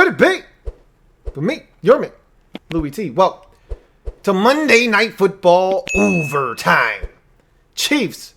Let it be. For me, your man, Louie T. Well, to Monday Night Football overtime. Chiefs,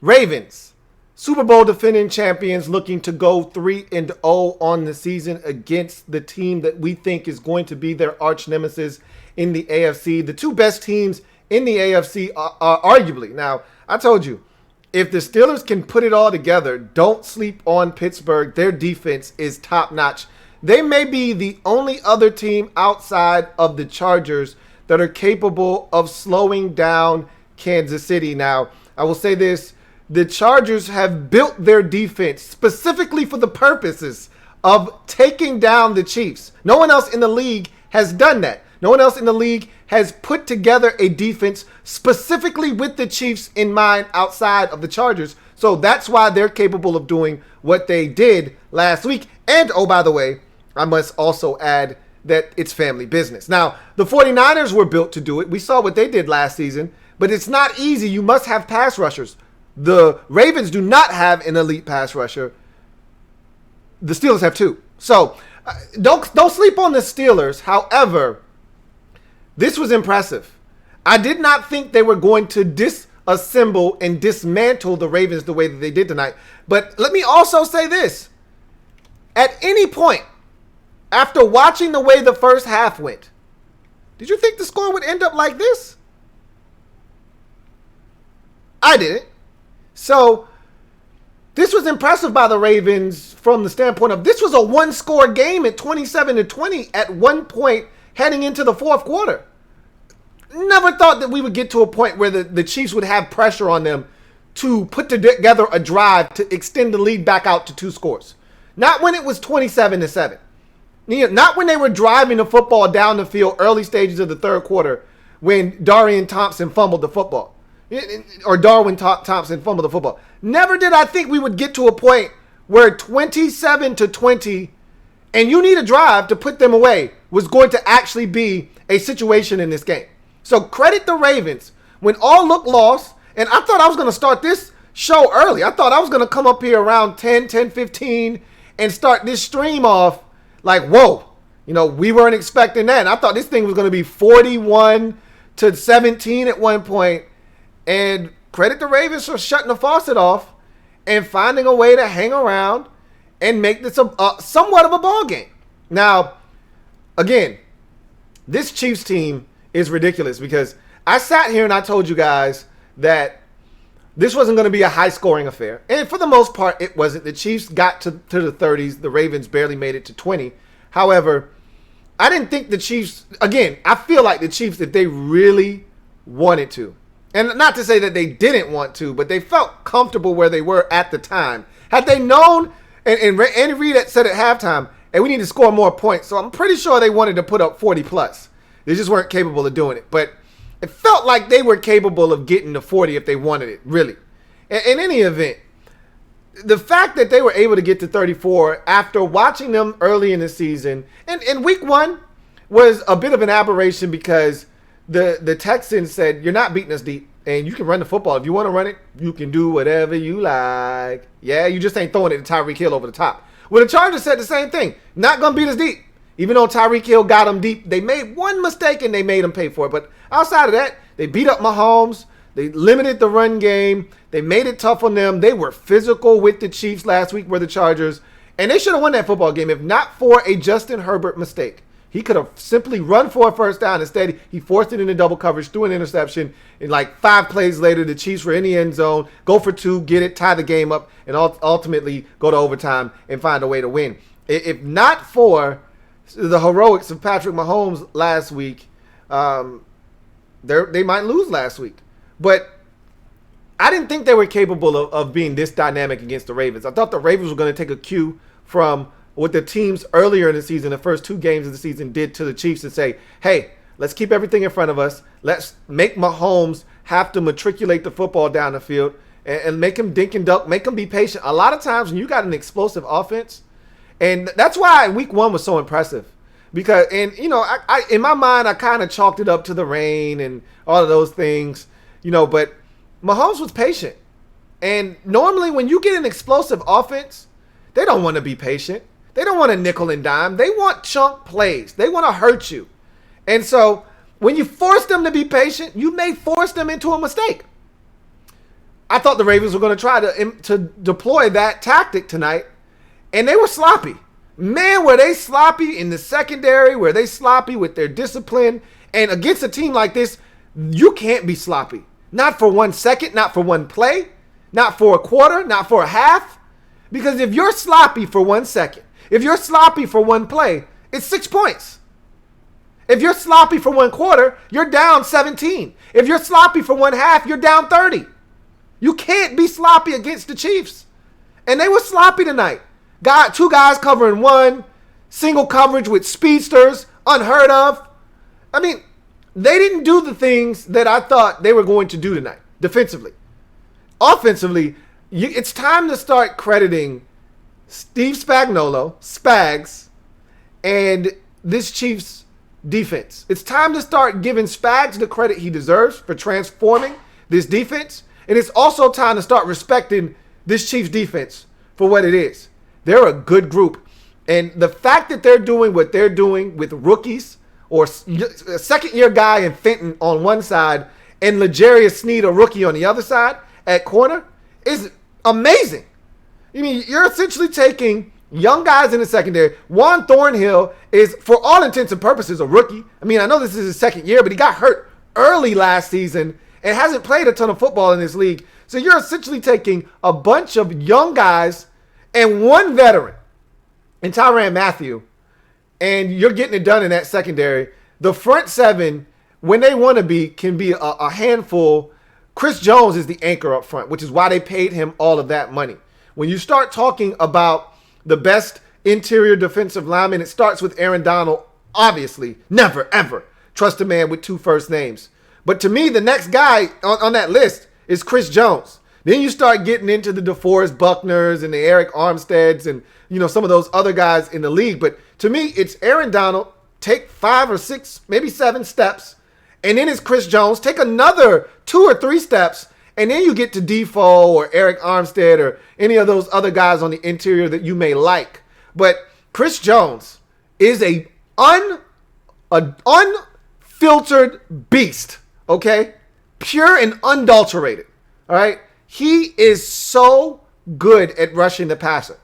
Ravens, Super Bowl defending champions looking to go 3-0 on the season against the team that we think is going to be their arch nemesis in the AFC. The two best teams in the AFC are arguably. Now, I told you, if the Steelers can put it all together, don't sleep on Pittsburgh. Their defense is top-notch. They may be the only other team outside of the Chargers that are capable of slowing down Kansas City. Now, I will say this. The Chargers have built their defense specifically for the purposes of taking down the Chiefs. No one else in the league has done that. No one else in the league has put together a defense specifically with the Chiefs in mind outside of the Chargers. So that's why they're capable of doing what they did last week. And, oh, by the way, I must also add that it's family business. Now, the 49ers were built to do it. We saw what they did last season, but it's not easy. You must have pass rushers. The Ravens do not have an elite pass rusher. The Steelers have two. So don't sleep on the Steelers. However, this was impressive. I did not think they were going to disassemble and dismantle the Ravens the way that they did tonight. But let me also say this. At any point, after watching the way the first half went, did you think the score would end up like this? I didn't. So this was impressive by the Ravens from the standpoint of this was a one-score game at 27-20 at one point heading into the fourth quarter. Never thought that we would get to a point where the Chiefs would have pressure on them to put together a drive to extend the lead back out to 2 scores. Not when it was 27-7. Not when they were driving the football down the field early stages of the third quarter when Darian Thompson fumbled the football. Or Darwin Thompson fumbled the football. Never did I think we would get to a point where 27-20 and you need a drive to put them away was going to actually be a situation in this game. So credit the Ravens when all looked lost. And I thought I was going to start this show early. I thought I was going to come up here around 10:15 and start this stream off like, whoa, we weren't expecting that. And I thought this thing was going to be 41-17 at one point. And credit the Ravens for shutting the faucet off and finding a way to hang around and make this somewhat of a ball game. Now, again, this Chiefs team is ridiculous because I sat here and I told you guys that this wasn't going to be a high-scoring affair. And for the most part, it wasn't. The Chiefs got to the 30s. The Ravens barely made it to 20. However, I didn't think the Chiefs, again, I feel like the Chiefs, if they really wanted to, and not to say that they didn't want to, but they felt comfortable where they were at the time. Had they known, and Andy Reid had said at halftime, hey, we need to score more points. So I'm pretty sure they wanted to put up 40 plus. They just weren't capable of doing it. But it felt like they were capable of getting to 40 if they wanted it, really. In any event, the fact that they were able to get to 34 after watching them early in the season, and week 1 was a bit of an aberration because the Texans said, you're not beating us deep, and you can run the football. If you want to run it, you can do whatever you like. Yeah, you just ain't throwing it to Tyreek Hill over the top. Well, the Chargers said the same thing. Not going to beat us deep. Even though Tyreek Hill got them deep, they made one mistake and they made them pay for it. But outside of that, they beat up Mahomes. They limited the run game. They made it tough on them. They were physical with the Chiefs last week, were the Chargers. And they should have won that football game if not for a Justin Herbert mistake. He could have simply run for a first down. Instead, he forced it into double coverage, threw an interception. And like 5 plays later, the Chiefs were in the end zone, go for 2, get it, tie the game up, and ultimately go to overtime and find a way to win. If not for the heroics of Patrick Mahomes last week, they might lose last week. But I didn't think they were capable of being this dynamic against the Ravens. I thought the Ravens were going to take a cue from what the teams earlier in the season, the first 2 games of the season, did to the Chiefs and say, hey, let's keep everything in front of us. Let's make Mahomes have to matriculate the football down the field and make him dink and dunk, make him be patient. A lot of times when you got an explosive offense, and that's why week 1 was so impressive. Because, and I in my mind, I kind of chalked it up to the rain and all of those things, but Mahomes was patient. And normally when you get an explosive offense, they don't want to be patient. They don't want a nickel and dime. They want chunk plays. They want to hurt you. And so when you force them to be patient, you may force them into a mistake. I thought the Ravens were going to try to deploy that tactic tonight, and they were sloppy. Man, were they sloppy in the secondary, were they sloppy with their discipline. And against a team like this, you can't be sloppy. Not for 1 second, not for one play, not for a quarter, not for a half. Because if you're sloppy for 1 second, if you're sloppy for one play, it's 6 points. If you're sloppy for one quarter, you're down 17. If you're sloppy for one half, you're down 30. You can't be sloppy against the Chiefs. And they were sloppy tonight. Got 2 guys covering one, single coverage with speedsters, unheard of. I mean, they didn't do the things that I thought they were going to do tonight, defensively. Offensively, it's time to start crediting Steve Spagnuolo, Spags, and this Chiefs defense. It's time to start giving Spags the credit he deserves for transforming this defense. And it's also time to start respecting this Chiefs defense for what it is. They're a good group. And the fact that they're doing what they're doing with rookies or a second-year guy in Fenton on one side and L'Jarius Sneed, a rookie, on the other side at corner is amazing. I mean, you're essentially taking young guys in the secondary. Juan Thornhill is, for all intents and purposes, a rookie. I mean, I know this is his second year, but he got hurt early last season and hasn't played a ton of football in this league. So you're essentially taking a bunch of young guys and one veteran in Tyrann Mathieu, and you're getting it done in that secondary. The front seven, when they want to be, can be a handful. Chris Jones is the anchor up front, which is why they paid him all of that money. When you start talking about the best interior defensive lineman, it starts with Aaron Donald. Obviously, never, ever trust a man with 2 first names. But to me, the next guy on that list is Chris Jones. Then you start getting into the DeForest Buckners and the Eric Armsteads and, some of those other guys in the league. But to me, it's Aaron Donald. Take 5 or 6, maybe 7 steps. And then it's Chris Jones. Take another 2 or 3 steps. And then you get to Defoe or Eric Armstead or any of those other guys on the interior that you may like. But Chris Jones is an unfiltered beast, okay? Pure and unadulterated, all right? He is so good at rushing the passer.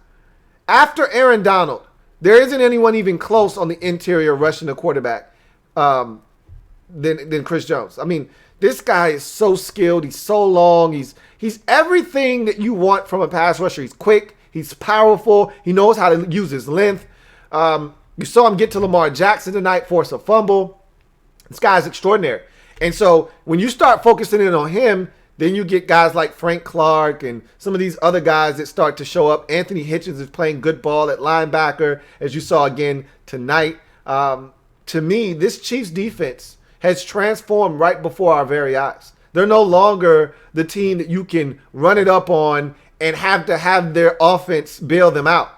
After Aaron Donald, there isn't anyone even close on the interior rushing the quarterback than Chris Jones. I mean, this guy is so skilled. He's so long. He's everything that you want from a pass rusher. He's quick. He's powerful. He knows how to use his length. You saw him get to Lamar Jackson tonight, force a fumble. This guy's extraordinary. And so when you start focusing in on him, then you get guys like Frank Clark and some of these other guys that start to show up. Anthony Hitchens is playing good ball at linebacker, as you saw again tonight. To me, this Chiefs defense has transformed right before our very eyes. They're no longer the team that you can run it up on and have to have their offense bail them out.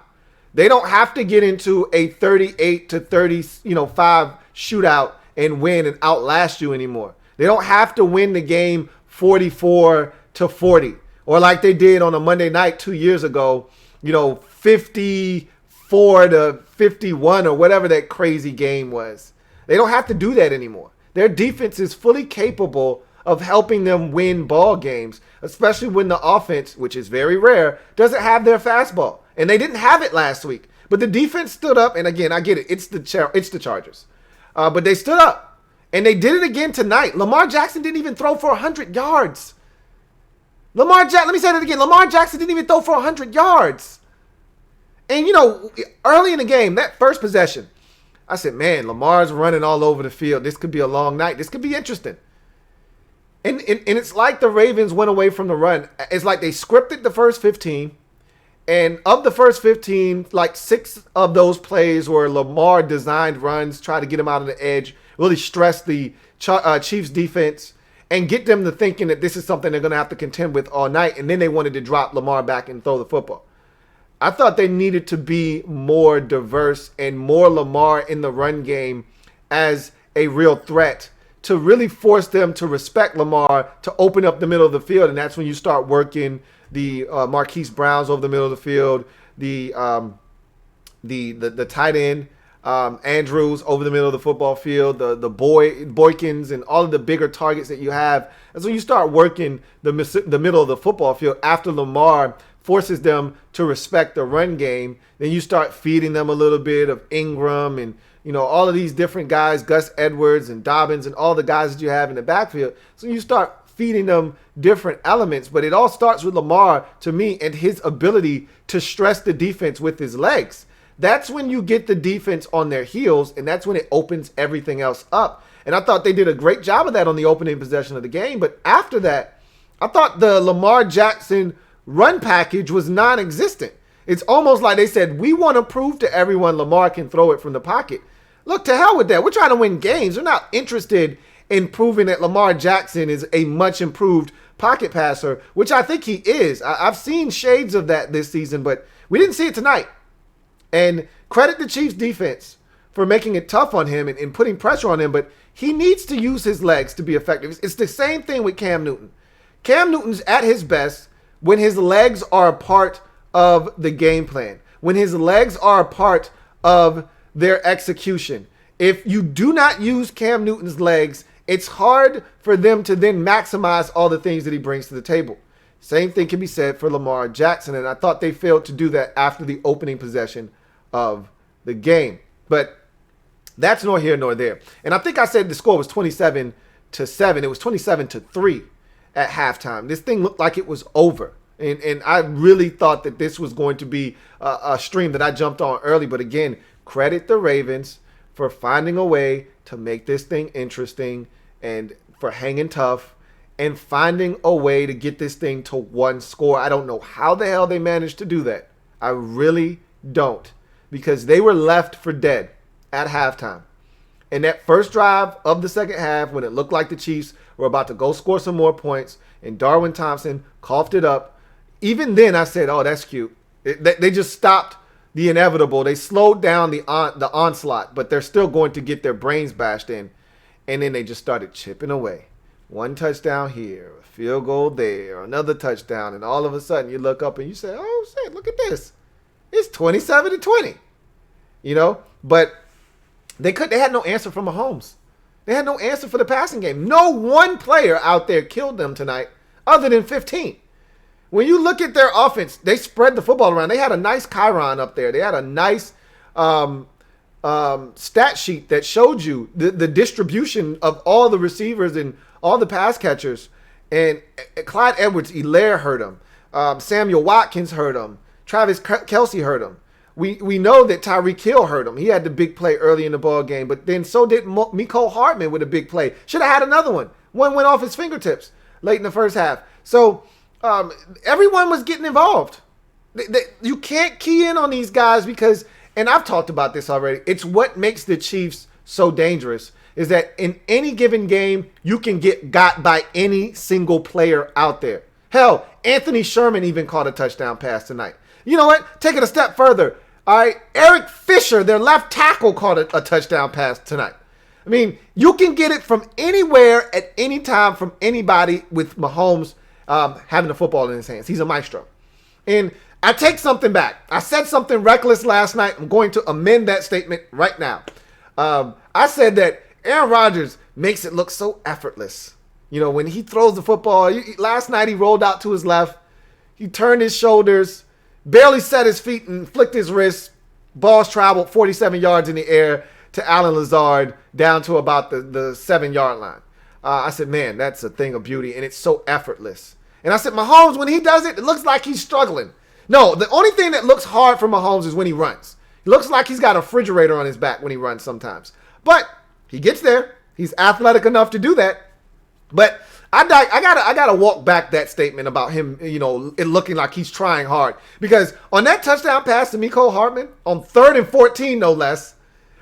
They don't have to get into a 38-35 shootout and win and outlast you anymore. They don't have to win the game 44-40, or like they did on a Monday night 2 years ago, 54-51 or whatever that crazy game was. They don't have to do that anymore. Their defense is fully capable of helping them win ball games, especially when the offense, which is very rare, doesn't have their fastball. And they didn't have it last week. But the defense stood up, and again, I get it. It's the Chargers. But they stood up. And they did it again tonight. Lamar Jackson didn't even throw for 100 yards. Let me say that again. Lamar Jackson didn't even throw for 100 yards. And, early in the game, that first possession, I said, man, Lamar's running all over the field. This could be a long night. This could be interesting. And it's like the Ravens went away from the run. It's like they scripted the first 15. And of the first 15, like 6 of those plays were Lamar designed runs, try to get him out of the edge, really stress the Chiefs defense and get them to thinking that this is something they're going to have to contend with all night. And then they wanted to drop Lamar back and throw the football. I thought they needed to be more diverse and more Lamar in the run game as a real threat to really force them to respect Lamar, to open up the middle of the field. And that's when you start working the Marquise Browns over the middle of the field, the the tight end, Andrews over the middle of the football field, the Boykins and all of the bigger targets that you have. And so you start working the middle of the football field after Lamar forces them to respect the run game. Then you start feeding them a little bit of Ingram and, all of these different guys, Gus Edwards and Dobbins and all the guys that you have in the backfield. So you start feeding them different elements, but it all starts with Lamar, to me, and his ability to stress the defense with his legs. That's when you get the defense on their heels, and that's when it opens everything else up. And I thought they did a great job of that on the opening possession of the game. But after that, I thought the Lamar Jackson run package was non-existent. It's almost like they said, we want to prove to everyone Lamar can throw it from the pocket. Look, to hell with that. We're trying to win games. We're not interested in proving that Lamar Jackson is a much improved pocket passer, which I think he is. I've seen shades of that this season, but we didn't see it tonight. And credit the Chiefs defense for making it tough on him and putting pressure on him, but he needs to use his legs to be effective. It's the same thing with Cam Newton. Cam Newton's at his best when his legs are a part of the game plan, when his legs are a part of their execution. If you do not use Cam Newton's legs, it's hard for them to then maximize all the things that he brings to the table. Same thing can be said for Lamar Jackson, and I thought they failed to do that after the opening possession of the game. But that's nor here nor there. And I think I said the score was 27-7. It was 27-3 at halftime. This thing looked like it was over. And I really thought that this was going to be a stream that I jumped on early. But again, credit the Ravens for finding a way to make this thing interesting and for hanging tough and finding a way to get this thing to one score. I don't know how the hell they managed to do that. I really don't, because they were left for dead at halftime. And that first drive of the second half, when it looked like the Chiefs were about to go score some more points and Darwin Thompson coughed it up, even then I said, oh, that's cute. They just stopped the inevitable. They slowed down the onslaught, but they're still going to get their brains bashed in. And then they just started chipping away. One touchdown here, a field goal there, another touchdown, and all of a sudden you look up and you say, oh, shit, look at this. It's 27-20. But they had no answer for Mahomes. They had no answer for the passing game. No one player out there killed them tonight other than 15. When you look at their offense, they spread the football around. They had a nice chyron up there. They had a nice stat sheet that showed you the distribution of all the receivers and all the pass catchers. And Clyde Edwards-Helaire hurt him. Samuel Watkins hurt him. Travis Kelce hurt him. We know that Tyreek Hill hurt him. He had the big play early in the ball game, but then so did Mecole Hardman with a big play. Should have had another one. One went off his fingertips late in the first half. So everyone was getting involved. You can't key in on these guys because, and I've talked about this already, it's what makes the Chiefs so dangerous is that in any given game, you can get got by any single player out there. Hell, Anthony Sherman even caught a touchdown pass tonight. You know what? Take it a step further. All right, Eric Fisher, their left tackle, caught a touchdown pass tonight. I mean, you can get it from anywhere at any time from anybody with Mahomes having the football in his hands. He's a maestro. And I take something back. I said something reckless last night. I'm going to amend that statement right now. I said that Aaron Rodgers makes it look so effortless. When he throws the football, last night he rolled out to his left. He turned his shoulders, barely set his feet and flicked his wrist. Balls traveled 47 yards in the air to Allen Lazard down to about the 7-yard line. I said, man, that's a thing of beauty, and it's so effortless. And I said, Mahomes, when he does it, it looks like he's struggling. No, the only thing that looks hard for Mahomes is when he runs. He looks like he's got a refrigerator on his back when he runs sometimes. But he gets there. He's athletic enough to do that. But I gotta walk back that statement about him, it looking like he's trying hard. Because on that touchdown pass to Mecole Hardman, on 3rd and 14, no less,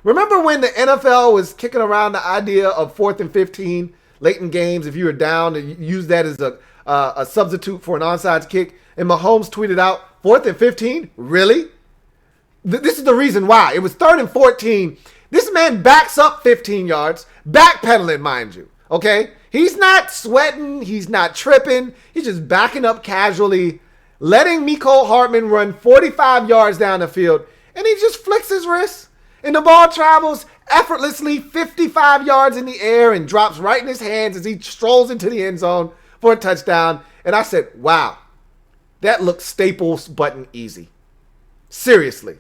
remember when the NFL was kicking around the idea of 4th and 15 late in games, if you were down, to use that as a substitute for an onside kick, and Mahomes tweeted out, 4th and 15? Really? This is the reason why. It was 3rd and 14. This man backs up 15 yards, backpedaling, mind you, okay? He's not sweating. He's not tripping. He's just backing up casually, letting Mecole Hardman run 45 yards down the field, and he just flicks his wrist, and the ball travels effortlessly 55 yards in the air and drops right in his hands as he strolls into the end zone for a touchdown. And I said, wow, that looks Staples button easy. Seriously.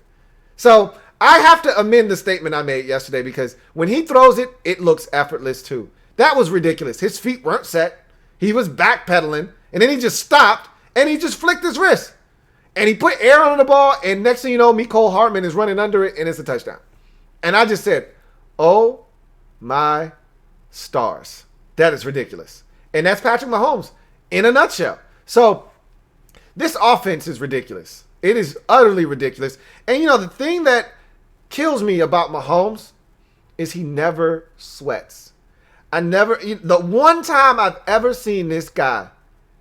So I have to amend the statement I made yesterday because when he throws it, it looks effortless too. That was ridiculous. His feet weren't set. He was backpedaling, and then he just stopped, and he just flicked his wrist. And he put air on the ball, and next thing you know, Mecole Hardman is running under it, and it's a touchdown. And I just said, oh my stars. That is ridiculous. And that's Patrick Mahomes in a nutshell. So this offense is ridiculous. It is utterly ridiculous. And, you know, the thing that kills me about Mahomes is he never sweats. The one time I've ever seen this guy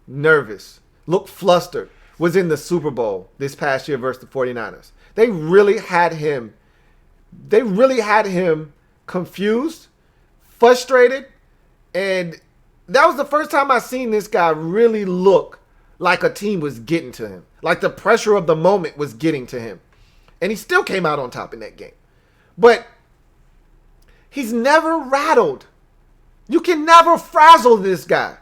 nervous, look flustered, was in the Super Bowl this past year versus the 49ers. They really had him confused, frustrated, and that was the first time I seen this guy really look like a team was getting to him, like the pressure of the moment was getting to him. And he still came out on top in that game. But he's never rattled. You can never frazzle this guy.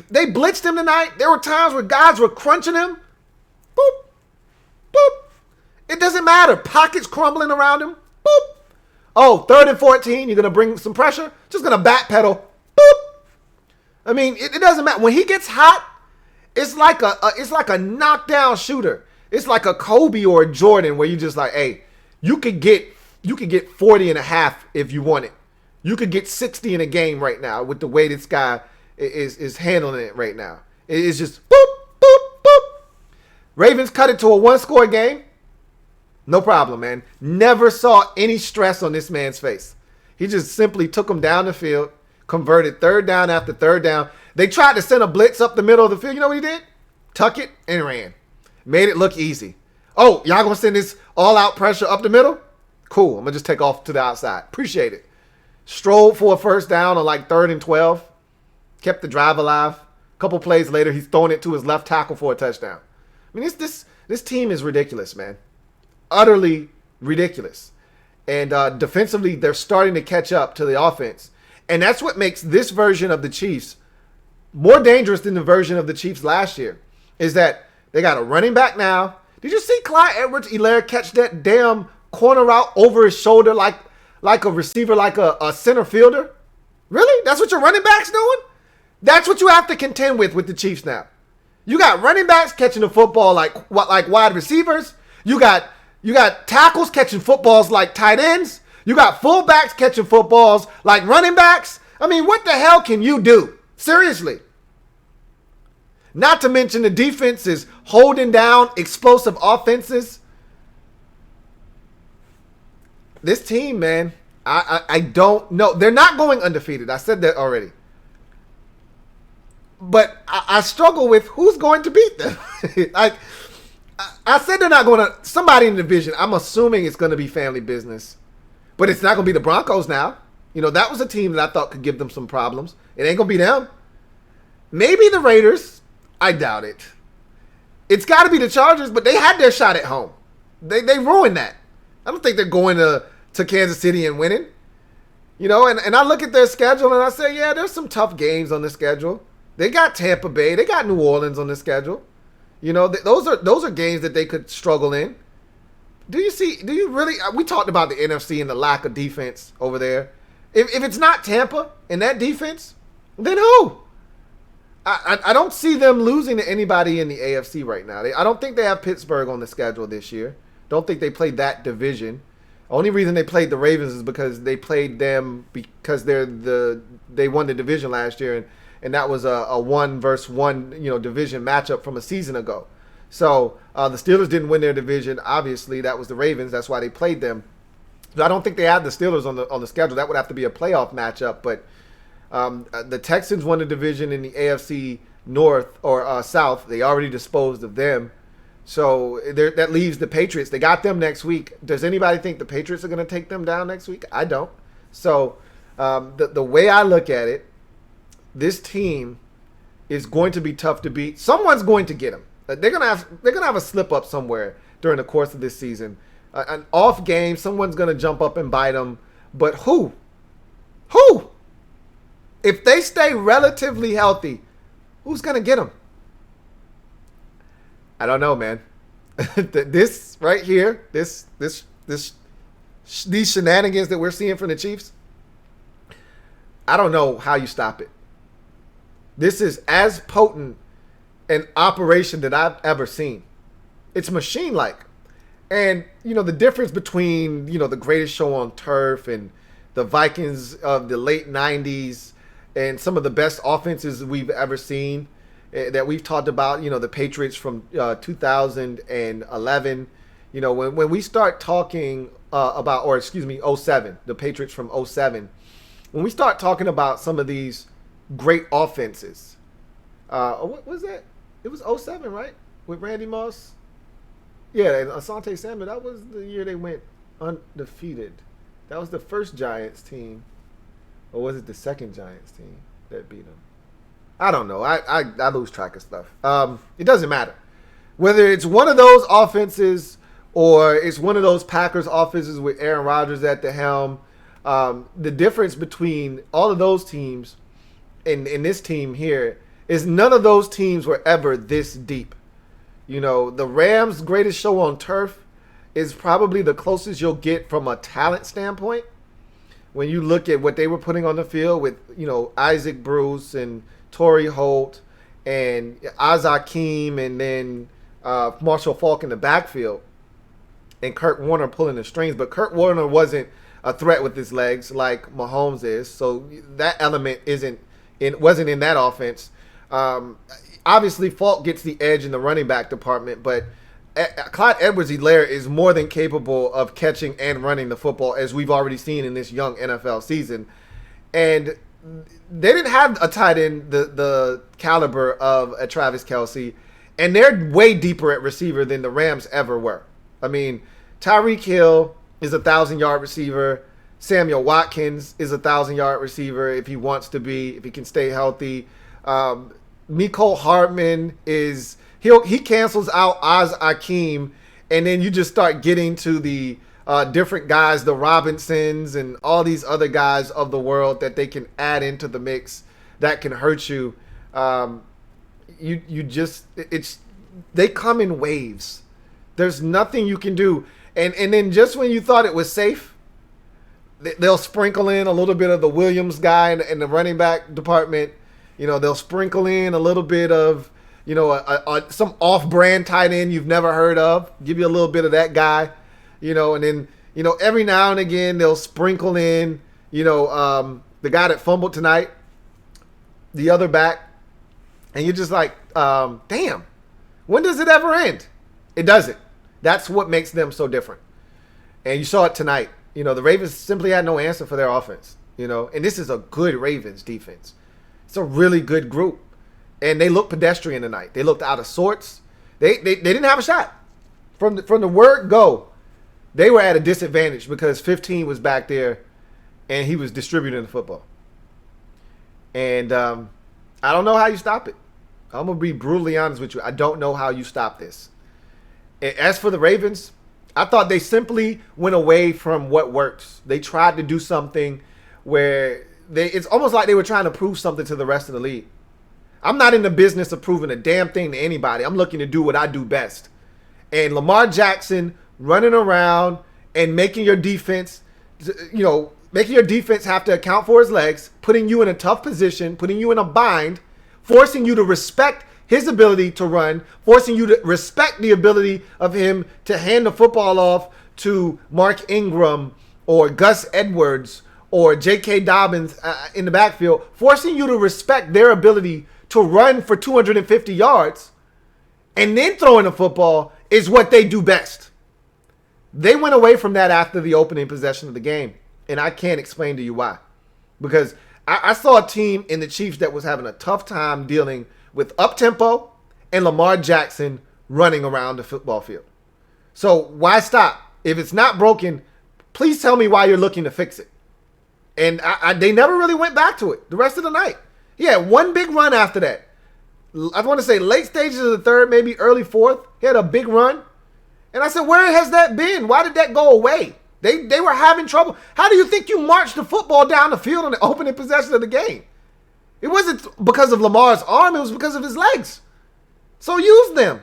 They blitzed him tonight. There were times where guys were crunching him. Boop, boop. It doesn't matter. Pockets crumbling around him. Boop. Oh, 3rd and 14. You're going to bring some pressure? Just going to backpedal. Boop. I mean, it doesn't matter. When he gets hot, it's like a knockdown shooter. It's like a Kobe or a Jordan where you just like, hey, you could get 40 and a half if you want it. You could get 60 in a game right now with the way this guy is handling it right now. It is just boop, boop, boop. Ravens cut it to a 1-score game. No problem, man. Never saw any stress on this man's face. He just simply took them down the field, converted 3rd down after 3rd down. They tried to send a blitz up the middle of the field. You know what he did? Tuck it and ran. Made it look easy. Oh, y'all going to send this all-out pressure up the middle? Cool. I'm going to just take off to the outside. Appreciate it. Strolled for a 1st down on like 3rd and 12. Kept the drive alive. A couple plays later, he's throwing it to his left tackle for a touchdown. I mean, this team is ridiculous, man. Utterly ridiculous. And defensively, they're starting to catch up to the offense. And that's what makes this version of the Chiefs more dangerous than the version of the Chiefs last year, is that they got a running back now. Did you see Clyde Edwards-Helaire catch that damn corner route over his shoulder like a receiver, like a center fielder? Really? That's what your running back's doing? That's what you have to contend with the Chiefs now. You got running backs catching the football like wide receivers. You got tackles catching footballs like tight ends. You got fullbacks catching footballs like running backs. I mean, what the hell can you do? Seriously. Not to mention the defense is holding down explosive offenses. This team, man, I don't know. They're not going undefeated. I said that already. But I struggle with who's going to beat them. I said they're not going to. Somebody in the division, I'm assuming it's going to be family business. But it's not going to be the Broncos now. You know, that was a team that I thought could give them some problems. It ain't going to be them. Maybe the Raiders. I doubt it. It's got to be the Chargers, but they had their shot at home. They ruined that. I don't think they're going to Kansas City and winning. You know, and I look at their schedule and I say, yeah, there's some tough games on the schedule. They got Tampa Bay. They got New Orleans on the schedule. You know, those are games that they could struggle in. Do you really? We talked about the NFC and the lack of defense over there. If it's not Tampa and that defense, then who? I don't see them losing to anybody in the AFC right now. I don't think they have Pittsburgh on the schedule this year. Don't think they played that division. Only reason they played the Ravens is because they played them because they won the division last year, and that was a 1-versus-1 division matchup from a season ago. So the Steelers didn't win their division. Obviously, that was the Ravens. That's why they played them. So I don't think they had the Steelers on the schedule. That would have to be a playoff matchup. But the Texans won the division in the AFC North or South. They already disposed of them. So that leaves the Patriots. They got them next week. Does anybody think the Patriots are going to take them down next week? I don't. So the way I look at it, this team is going to be tough to beat. Someone's going to get them. They're gonna have a slip up somewhere during the course of this season. An off game, someone's going to jump up and bite them. But who? Who? If they stay relatively healthy, who's going to get them? I don't know, man. This right here, these shenanigans that we're seeing from the Chiefs, I don't know how you stop it. This is as potent an operation that I've ever seen. It's machine-like. And, the difference between, the greatest show on turf and the Vikings of the late 90s and some of the best offenses we've ever seen that we've talked about, the Patriots from 2011. When we start talking about, or excuse me, 07, the Patriots from 07, when we start talking about some of these great offenses, what was that? It was 07, right? With Randy Moss? Yeah, and Asante Samuel, that was the year they went undefeated. That was the first Giants team. Or was it the second Giants team that beat them? I don't know. I lose track of stuff. It doesn't matter. Whether it's one of those offenses or it's one of those Packers offenses with Aaron Rodgers at the helm, the difference between all of those teams and this team here is none of those teams were ever this deep. The Rams' greatest show on turf is probably the closest you'll get from a talent standpoint. When you look at what they were putting on the field with, Isaac Bruce and Torrey Holt and Azakim and then Marshall Faulk in the backfield and Kurt Warner pulling the strings. But Kurt Warner wasn't a threat with his legs like Mahomes is. So that element wasn't in that offense. Obviously, Faulk gets the edge in the running back department, but Clyde Edwards-Helaire is more than capable of catching and running the football, as we've already seen in this young NFL season. And they didn't have a tight end the caliber of a Travis Kelce, and they're way deeper at receiver than the Rams ever were. I mean, Tyreek Hill is a 1,000-yard receiver. Samuel Watkins is a 1,000-yard receiver if he wants to be, if he can stay healthy. Mecole Hardman he cancels out Akeem, and then you just start getting to the different guys, the Robinsons and all these other guys of the world that they can add into the mix that can hurt you. They come in waves. There's nothing you can do, and then just when you thought it was safe, they'll sprinkle in a little bit of the Williams guy in the running back department. They'll sprinkle in a little bit of, some off-brand tight end you've never heard of. Give you a little bit of that guy, and then, every now and again they'll sprinkle in, the guy that fumbled tonight, the other back, and you're just like, damn, when does it ever end? It doesn't. That's what makes them so different. And you saw it tonight. The Ravens simply had no answer for their offense, and this is a good Ravens defense. It's a really good group. And they looked pedestrian tonight. They looked out of sorts. They didn't have a shot. From the word go, they were at a disadvantage because 15 was back there and he was distributing the football. And I don't know how you stop it. I'm going to be brutally honest with you. I don't know how you stop this. As for the Ravens, I thought they simply went away from what works. They tried to do something where it's almost like they were trying to prove something to the rest of the league. I'm not in the business of proving a damn thing to anybody. I'm looking to do what I do best. And Lamar Jackson running around and making your defense, making your defense have to account for his legs, putting you in a tough position, putting you in a bind, forcing you to respect his ability to run, forcing you to respect the ability of him to hand the football off to Mark Ingram or Gus Edwards or J.K. Dobbins in the backfield, forcing you to respect their ability to run for 250 yards and then throwing the football is what they do best. They went away from that after the opening possession of the game, and I can't explain to you why. Because I saw a team in the Chiefs that was having a tough time dealing with up-tempo and Lamar Jackson running around the football field. So why stop? If it's not broken, please tell me why you're looking to fix it. And they never really went back to it the rest of the night. He had one big run after that. I want to say late stages of the third, maybe early fourth. He had a big run. And I said, where has that been? Why did that go away? They were having trouble. How do you think you marched the football down the field on the opening possession of the game? It wasn't because of Lamar's arm. It was because of his legs. So use them.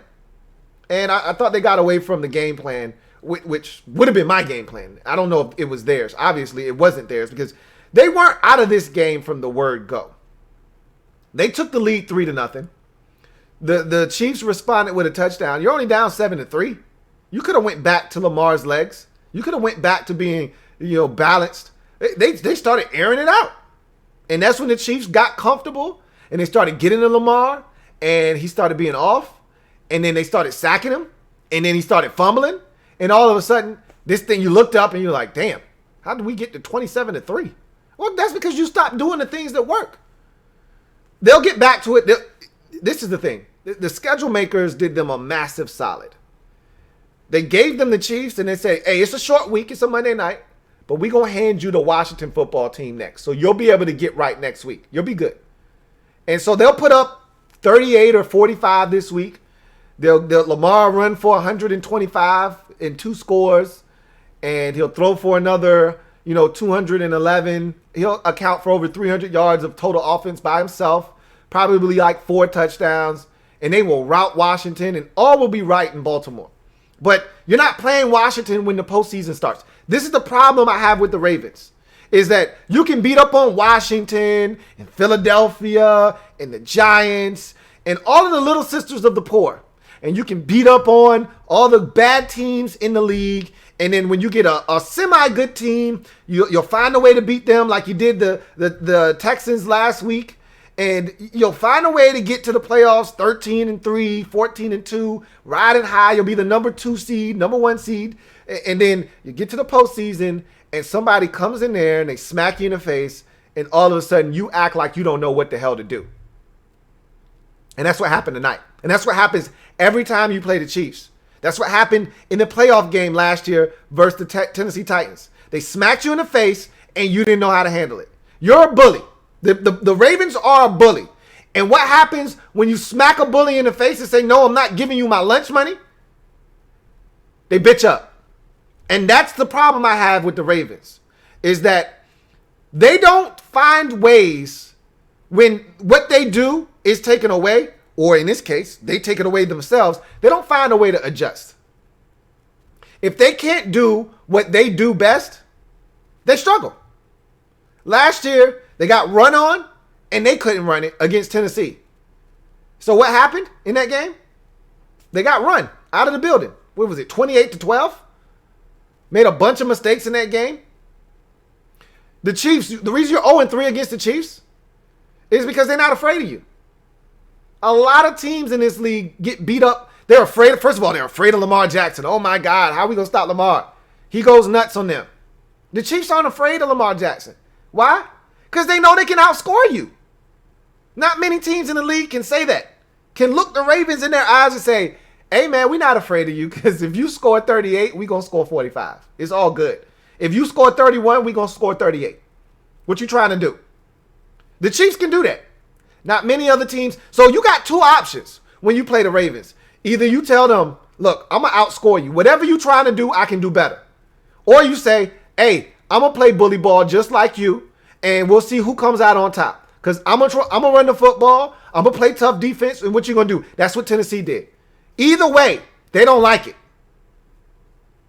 And I thought they got away from the game plan, which would have been my game plan. I don't know if it was theirs. Obviously, it wasn't theirs because they weren't out of this game from the word go. They took the lead 3-0. The Chiefs responded with a touchdown. You're only down 7-3. You could have went back to Lamar's legs. You could have went back to being, balanced. They started airing it out. And that's when the Chiefs got comfortable and they started getting to Lamar and he started being off. And then they started sacking him. And then he started fumbling. And all of a sudden, this thing, you looked up and you're like, damn, how did we get to 27-3? Well, that's because you stopped doing the things that work. They'll get back to it. This is the thing. The schedule makers did them a massive solid. They gave them the Chiefs and they say, hey, it's a short week. It's a Monday night. But we're going to hand you the Washington football team next. So you'll be able to get right next week. You'll be good. And so they'll put up 38 or 45 this week. They'll Lamar run for 125 and 2 scores. And he'll throw for another, 211. He'll account for over 300 yards of total offense by himself. Probably like 4 touchdowns. And they will rout Washington and all will be right in Baltimore. But you're not playing Washington when the postseason starts. This is the problem I have with the Ravens, is that you can beat up on Washington and Philadelphia and the Giants and all of the little sisters of the poor. And you can beat up on all the bad teams in the league. And then when you get a semi-good team, you'll find a way to beat them like you did the Texans last week. And you'll find a way to get to the playoffs 13-3, 14-2, riding high. You'll be the number 1 seed. And then you get to the postseason and somebody comes in there and they smack you in the face. And all of a sudden you act like you don't know what the hell to do. And that's what happened tonight. And that's what happens every time you play the Chiefs. That's what happened in the playoff game last year versus the Tennessee Titans. They smacked you in the face and you didn't know how to handle it. You're a bully. The Ravens are a bully. And what happens when you smack a bully in the face and say, no, I'm not giving you my lunch money? They bitch up. And that's the problem I have with the Ravens, is that they don't find ways when what they do is taken away, or in this case, they take it away themselves. They don't find a way to adjust. If they can't do what they do best, they struggle. Last year, they got run on, and they couldn't run it against Tennessee. So what happened in that game? They got run out of the building. What was it, 28-12? Made a bunch of mistakes in that game. The Chiefs, the reason you're 0-3 against the Chiefs is because they're not afraid of you. A lot of teams in this league get beat up. They're afraid. First of all, they're afraid of Lamar Jackson. Oh, my God, how are we going to stop Lamar? He goes nuts on them. The Chiefs aren't afraid of Lamar Jackson. Why? Because they know they can outscore you. Not many teams in the league can say that. Can look the Ravens in their eyes and say, hey, man, we're not afraid of you because if you score 38, we're going to score 45. It's all good. If you score 31, we're going to score 38. What you trying to do? The Chiefs can do that. Not many other teams. So you got 2 options when you play the Ravens. Either you tell them, look, I'm going to outscore you. Whatever you're trying to do, I can do better. Or you say, hey, I'm going to play bully ball just like you, and we'll see who comes out on top. Because I'm going to run the football. I'm going to play tough defense. And what you going to do? That's what Tennessee did. Either way, they don't like it.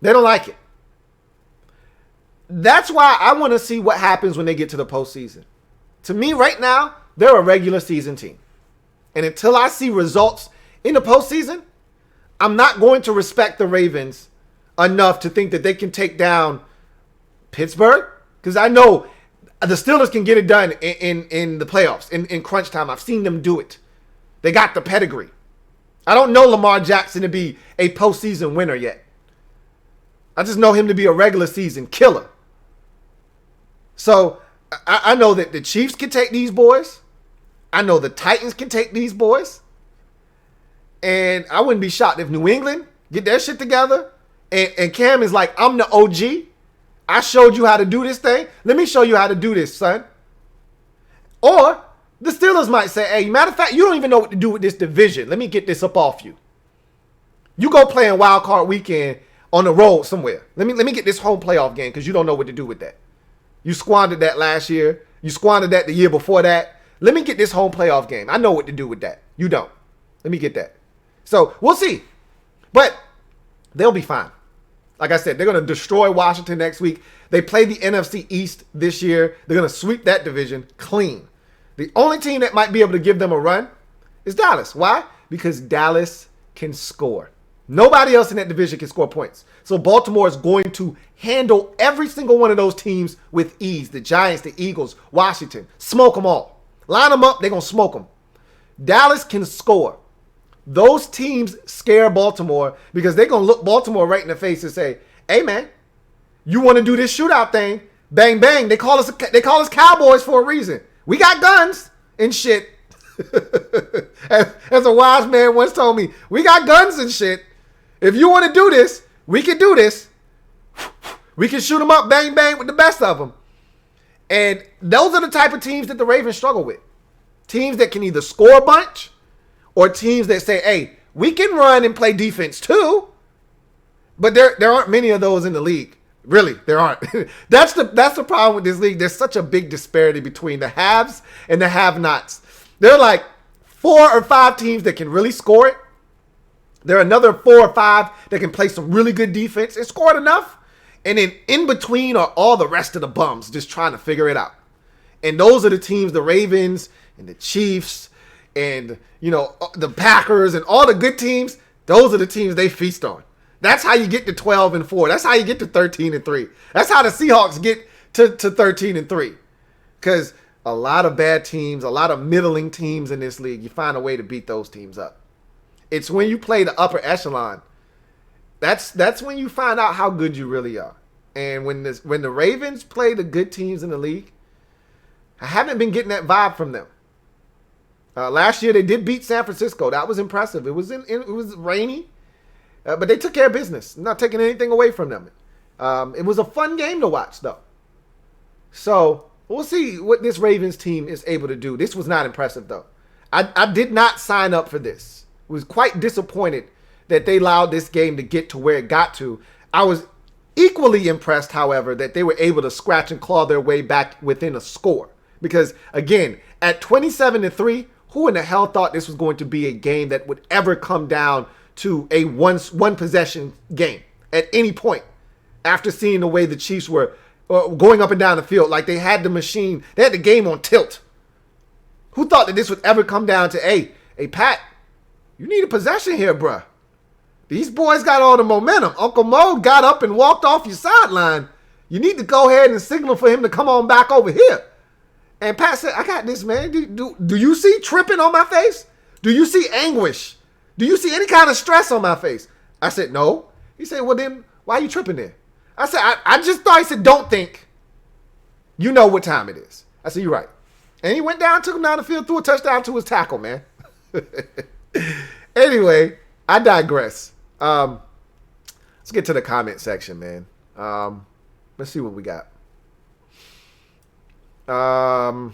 They don't like it. That's why I want to see what happens when they get to the postseason. To me, right now, they're a regular season team. And until I see results in the postseason, I'm not going to respect the Ravens enough to think that they can take down Pittsburgh. Because I know the Steelers can get it done in the playoffs, in crunch time. I've seen them do it. They got the pedigree. I don't know Lamar Jackson to be a postseason winner yet. I just know him to be a regular season killer. So I know that the Chiefs can take these boys. I know the Titans can take these boys. And I wouldn't be shocked if New England get their shit together. And Cam is like, I'm the OG. I showed you how to do this thing. Let me show you how to do this, son. Or the Steelers might say, hey, matter of fact, you don't even know what to do with this division. Let me get this up off you. You go play in wild card weekend on the road somewhere. Let me get this home playoff game because you don't know what to do with that. You squandered that last year. You squandered that the year before that. Let me get this home playoff game. I know what to do with that. You don't. Let me get that. So we'll see. But they'll be fine. Like I said, they're going to destroy Washington next week. They play the NFC East this year. They're going to sweep that division clean. The only team that might be able to give them a run is Dallas. Why? Because Dallas can score. Nobody else in that division can score points. So Baltimore is going to handle every single one of those teams with ease. The Giants, the Eagles, Washington. Smoke them all. Line them up, they're going to smoke them. Dallas can score. Those teams scare Baltimore because they're going to look Baltimore right in the face and say, hey, man, you want to do this shootout thing? Bang, bang. They call us Cowboys for a reason. We got guns and shit. As a wise man once told me, we got guns and shit. If you want to do this, we can do this. We can shoot them up, bang, bang, with the best of them. And those are the type of teams that the Ravens struggle with. Teams that can either score a bunch or teams that say, hey, we can run and play defense too. But there aren't many of those in the league. Really, there aren't. That's the problem with this league. There's such a big disparity between the haves and the have-nots. There are like 4 or 5 teams that can really score it. There are another 4 or 5 that can play some really good defense and score it enough. And then in between are all the rest of the bums just trying to figure it out. And those are the teams, the Ravens and the Chiefs and, the Packers and all the good teams. Those are the teams they feast on. That's how you get to 12-4. That's how you get to 13-3. That's how the Seahawks get to 13-3. Because a lot of bad teams, a lot of middling teams in this league, you find a way to beat those teams up. It's when you play the upper echelon. That's when you find out how good you really are. And when the Ravens play the good teams in the league, I haven't been getting that vibe from them. Last year they did beat San Francisco. That was impressive. It was rainy, but they took care of business. I'm not taking anything away from them. It was a fun game to watch, though. So we'll see what this Ravens team is able to do. This was not impressive, though. I did not sign up for this. Was quite disappointed that they allowed this game to get to where it got to. I was equally impressed, however, that they were able to scratch and claw their way back within a score. Because, again, at 27-3, who in the hell thought this was going to be a game that would ever come down to a one possession game at any point after seeing the way the Chiefs were going up and down the field? Like they had the machine, they had the game on tilt. Who thought that this would ever come down to, hey, Pat, you need a possession here, bruh. These boys got all the momentum. Uncle Mo got up and walked off your sideline. You need to go ahead and signal for him to come on back over here. And Pat said, I got this, man. Do you see tripping on my face? Do you see anguish? Do you see any kind of stress on my face? I said, no. He said, well, then why are you tripping there? I said, I just thought. He said, don't think. You know what time it is. I said, you're right. And he went down, took him down the field, threw a touchdown to his tackle, man. Anyway, I digress. Let's get to the comment section, man. Let's see what we got. I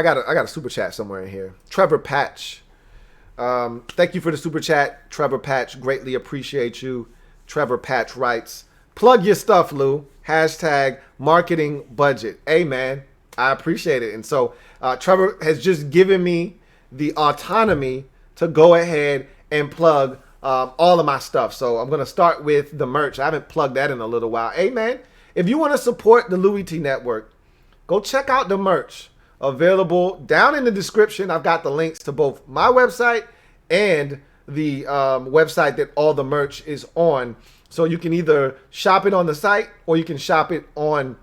got a super chat somewhere in here. Trevor Patch. Thank you for the super chat, Trevor Patch. Greatly appreciate you. Trevor Patch writes, plug your stuff, Lou. Hashtag marketing budget. Hey, man, I appreciate it. And so Trevor has just given me the autonomy to go ahead and plug all of my stuff. So I'm going to start with the merch. I haven't plugged that in a little while. Hey, man, if you want to support the Louie T Network, go check out the merch available down in the description. I've got the links to both my website and the website that all the merch is on. So you can either shop it on the site or you can shop it on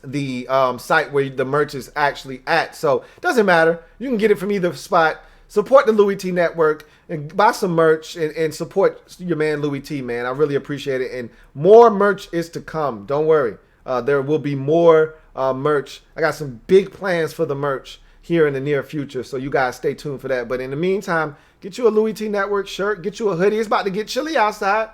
the site where the merch is actually at. So it doesn't matter. You can get it from either spot. Support the Louie T Network and buy some merch and support your man Louie T, man. I really appreciate it. And more merch is to come. Don't worry. There will be more merch. I got some big plans for the merch here in the near future. So you guys stay tuned for that. But in the meantime, get you a Louie T Network shirt. Get you a hoodie. It's about to get chilly outside.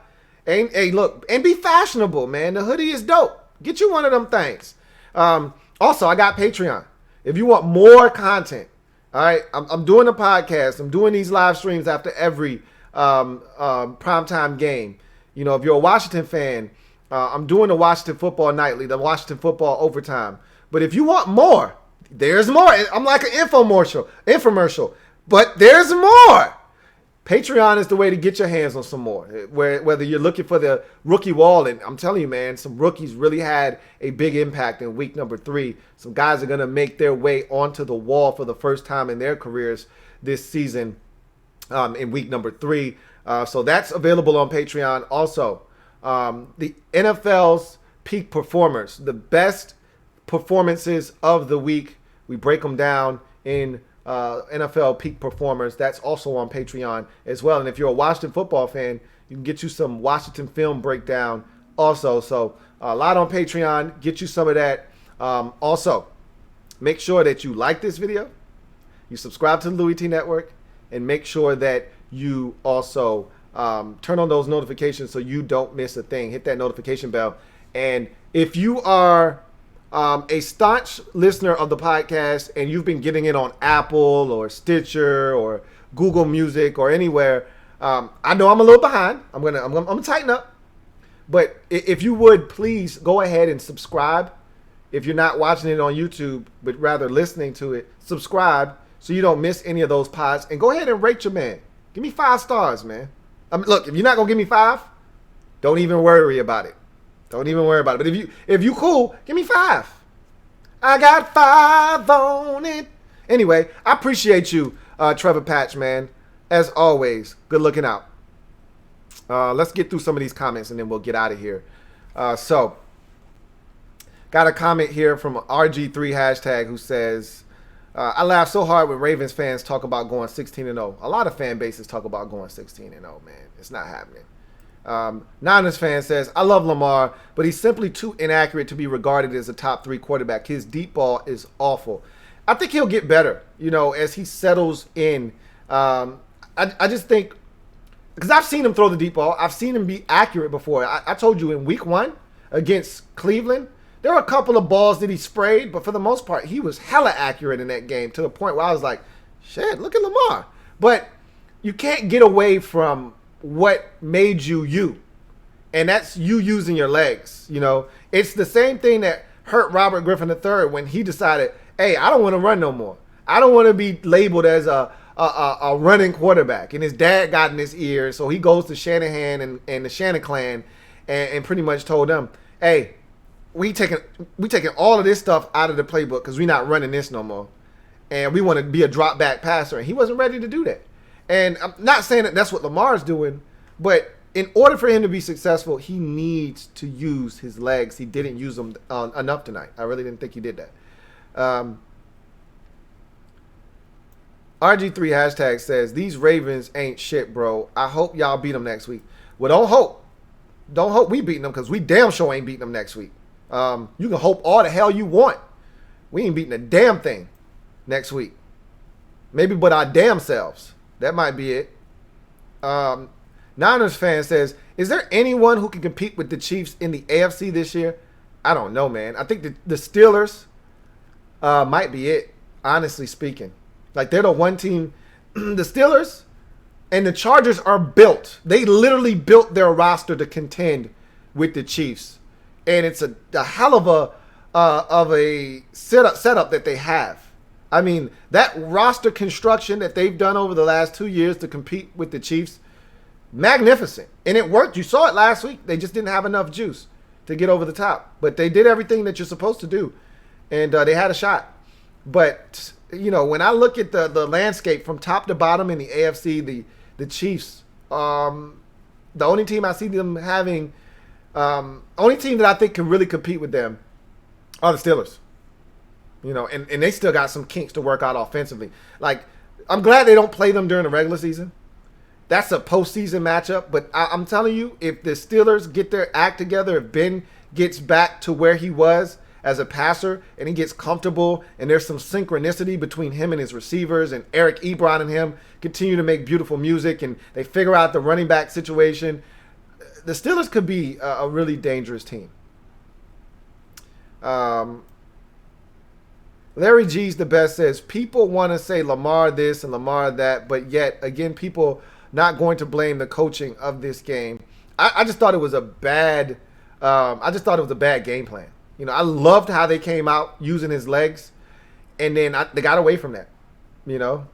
And hey, look, and be fashionable, man. The hoodie is dope. Get you one of them things. Also, I got Patreon. If you want more content, All right, I'm doing a podcast. I'm doing these live streams after every primetime game. You know, if you're a Washington fan, I'm doing the Washington Football Nightly, the Washington Football Overtime. But if you want more, there's more. I'm like an infomercial, but there's more. Patreon is the way to get your hands on some more. Whether you're looking for the rookie wall, and I'm telling you, man, some rookies really had a big impact in week number 3. Some guys are going to make their way onto the wall for the first time in their careers this season in week number 3. So that's available on Patreon. Also, the NFL's peak performers, the best performances of the week. We break them down in NFL peak performers. That's also on Patreon as well. And if you're a Washington football fan, you can get you some Washington film breakdown also. So a lot on Patreon. Get you some of that. Also, make sure that you like this video, you subscribe to the LouieTeeNetwork, and make sure that you also turn on those notifications so you don't miss a thing. Hit that notification bell. And if you are a staunch listener of the podcast and you've been getting it on Apple or Stitcher or Google Music or anywhere, I know I'm a little behind. I'm gonna tighten up. But if you would, please go ahead and subscribe. If you're not watching it on YouTube, but rather listening to it, subscribe so you don't miss any of those pods. And go ahead and rate your man. Give me 5 stars, man. I mean, look, if you're not gonna give me 5, don't even worry about it. Don't even worry about it. But if you cool, give me 5. I got 5 on it. Anyway, I appreciate you, Trevor Patch, man. As always, good looking out. Let's get through some of these comments and then we'll get out of here. So, got a comment here from RG3 hashtag who says, I laugh so hard when Ravens fans talk about going 16-0. A lot of fan bases talk about going 16-0, man. It's not happening. Niners fan says, I love Lamar, but he's simply too inaccurate to be regarded as a top 3 quarterback. His deep ball is awful. I think he'll get better, you know, as he settles in. I just think, because I've seen him throw the deep ball. I've seen him be accurate before. I told you in week 1 against Cleveland, there were a couple of balls that he sprayed, but for the most part, he was hella accurate in that game to the point where I was like, shit, look at Lamar. But you can't get away from what made you you, and that's you using your legs. You know, it's the same thing that hurt Robert Griffin III when he decided, hey, I don't want to run no more. I don't want to be labeled as a running quarterback. And his dad got in his ear, so he goes to Shanahan and the Shannon clan and pretty much told them, hey, we taking all of this stuff out of the playbook because we're not running this no more, and we want to be a drop back passer. And he wasn't ready to do that. And I'm not saying that that's what Lamar's doing, but in order for him to be successful, he needs to use his legs. He didn't use them enough tonight. I really didn't think he did that. RG3 hashtag says, these Ravens ain't shit, bro. I hope y'all beat them next week. Well, don't hope. Don't hope we beating them because we damn sure ain't beating them next week. You can hope all the hell you want. We ain't beating a damn thing next week. Maybe but our damn selves. That might be it. Niners fan says, is there anyone who can compete with the Chiefs in the AFC this year? I don't know, man. I think the Steelers might be it, honestly speaking. Like, they're the one team. The Steelers and the Chargers are built. They literally built their roster to contend with the Chiefs. And it's a hell of a setup that they have. I mean, that roster construction that they've done over the last 2 years to compete with the Chiefs, magnificent. And it worked. You saw it last week. They just didn't have enough juice to get over the top. But they did everything that you're supposed to do. And they had a shot. But, you know, when I look at the landscape from top to bottom in the AFC, the Chiefs, the only team I see them having, only team that I think can really compete with them are the Steelers. You know, and they still got some kinks to work out offensively. Like, I'm glad they don't play them during the regular season. That's a postseason matchup. But I'm telling you, if the Steelers get their act together, if Ben gets back to where he was as a passer and he gets comfortable and there's some synchronicity between him and his receivers and Eric Ebron and him continue to make beautiful music and they figure out the running back situation, the Steelers could be a really dangerous team. Larry G's the best says, people want to say Lamar this and Lamar that, but yet, again, people not going to blame the coaching of this game. I just thought it was a bad game plan. I loved how they came out using his legs, and then they got away from that.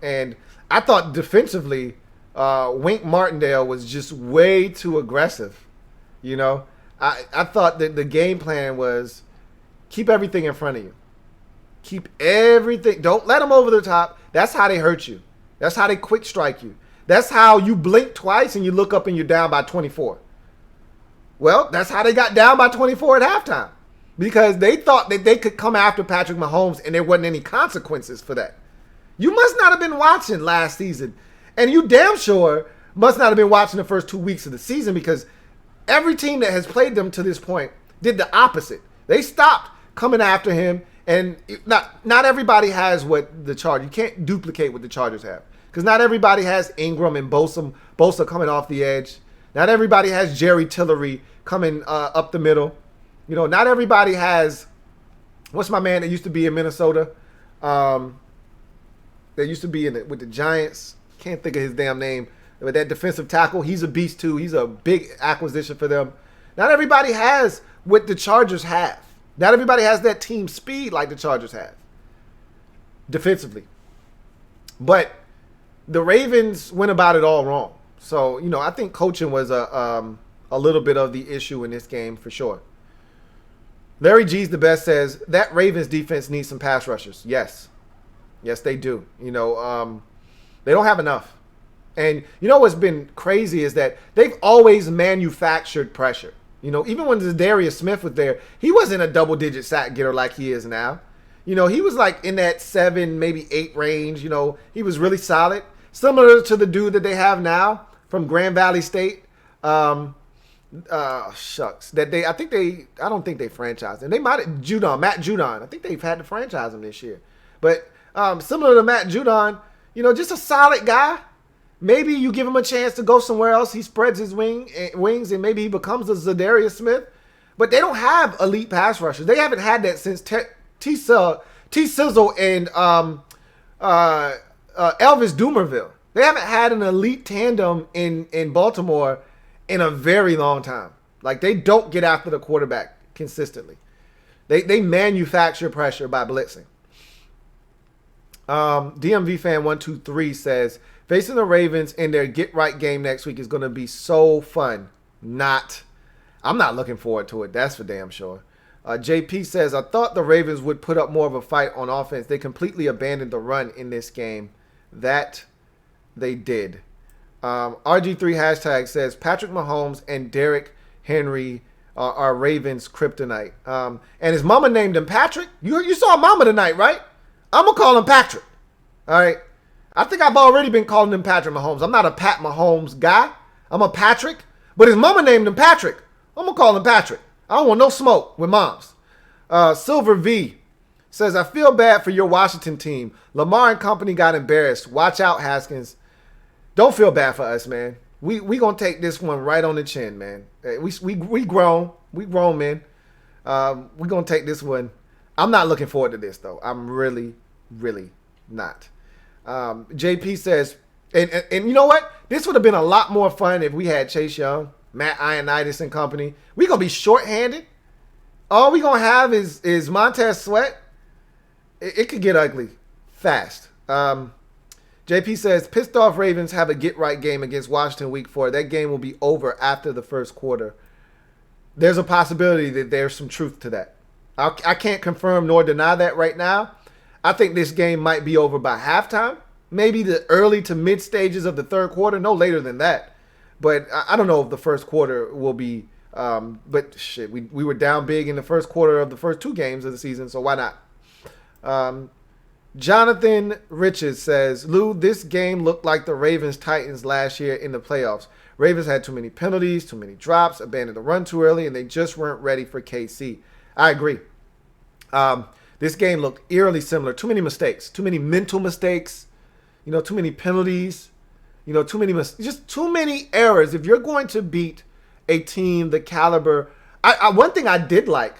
And I thought defensively, Wink Martindale was just way too aggressive. I thought that the game plan was keep everything in front of you. Keep everything. Don't let them over the top. That's how they hurt you. That's how they quick strike you. That's how you blink twice and you look up and you're down by 24. Well, that's how they got down by 24 at halftime, because they thought that they could come after Patrick Mahomes and there wasn't any consequences for that. You must not have been watching last season, and you damn sure must not have been watching the first 2 weeks of the season, because every team that has played them to this point did the opposite. They stopped coming after him, and not everybody has what the Chargers. You can't duplicate what the Chargers have, because not everybody has Ingram and Bosa coming off the edge. Not everybody has Jerry Tillery coming up the middle. Not everybody has, what's my man that used to be in Minnesota? That used to be with the Giants. Can't think of his damn name. But that defensive tackle, he's a beast too. He's a big acquisition for them. Not everybody has what the Chargers have. Not everybody has that team speed like the Chargers have defensively. But the Ravens went about it all wrong. So, I think coaching was a little bit of the issue in this game for sure. Larry G's the best says, that Ravens defense needs some pass rushers. Yes. Yes, they do. They don't have enough. And what's been crazy is that they've always manufactured pressure. Even when Zadarius Smith was there, he wasn't a double-digit sack getter like he is now. He was like in that 7, maybe 8 range. He was really solid. Similar to the dude that they have now from Grand Valley State. Shucks. I don't think they franchised him. They might have, Matt Judon. I think they've had to franchise him this year. But similar to Matt Judon, just a solid guy. Maybe you give him a chance to go somewhere else. He spreads his wings and maybe he becomes a Zadarius Smith. But they don't have elite pass rushers. They haven't had that since T-Sizzle and Elvis Dumerville. They haven't had an elite tandem in Baltimore in a very long time. Like, they don't get after the quarterback consistently. They manufacture pressure by blitzing. DMV fan 123 says, facing the Ravens in their get-right game next week is going to be so fun. I'm not looking forward to it. That's for damn sure. JP says, I thought the Ravens would put up more of a fight on offense. They completely abandoned the run in this game. That they did. RG3 hashtag says, Patrick Mahomes and Derrick Henry are Ravens kryptonite. And his mama named him Patrick. You saw mama tonight, right? I'm going to call him Patrick. All right. I think I've already been calling him Patrick Mahomes. I'm not a Pat Mahomes guy. I'm a Patrick. But his mama named him Patrick. I'm going to call him Patrick. I don't want no smoke with moms. Silver V says, I feel bad for your Washington team. Lamar and company got embarrassed. Watch out, Haskins. Don't feel bad for us, man. We going to take this one right on the chin, man. We grown. We grown men. We going to take this one. I'm not looking forward to this, though. I'm really, really not. JP says, and you know what? This would have been a lot more fun if we had Chase Young, Matt Ioannidis and company. We're going to be shorthanded. All we're going to have is Montez Sweat. It could get ugly fast. JP says, pissed off Ravens have a get-right game against Washington week 4. That game will be over after the first quarter. There's a possibility that there's some truth to that. I can't confirm nor deny that right now. I think this game might be over by halftime. Maybe the early to mid stages of the third quarter. No later than that. But I don't know if the first quarter will be. But shit, we were down big in the first quarter of the first 2 games of the season. So why not? Jonathan Riches says, Lou, this game looked like the Ravens-Titans last year in the playoffs. Ravens had too many penalties, too many drops, abandoned the run too early, and they just weren't ready for KC. I agree. This game looked eerily similar. Too many mistakes, too many mental mistakes, too many penalties, just too many errors. If you're going to beat a team the caliber, one thing I did like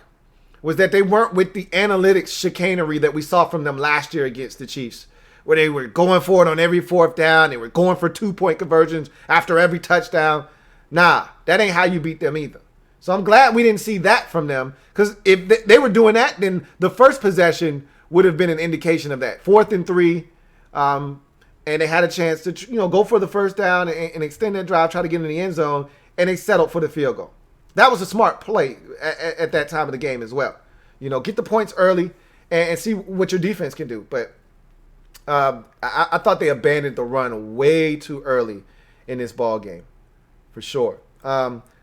was that they weren't with the analytics chicanery that we saw from them last year against the Chiefs, where they were going for it on every fourth down. They were going for 2-point conversions after every touchdown. Nah, that ain't how you beat them either. So I'm glad we didn't see that from them, because if they were doing that, then the first possession would have been an indication of that. 4th and 3, and they had a chance to go for the first down and extend their drive, try to get in the end zone, and they settled for the field goal. That was a smart play at that time of the game as well. Get the points early and see what your defense can do. But I thought they abandoned the run way too early in this ball game, for sure.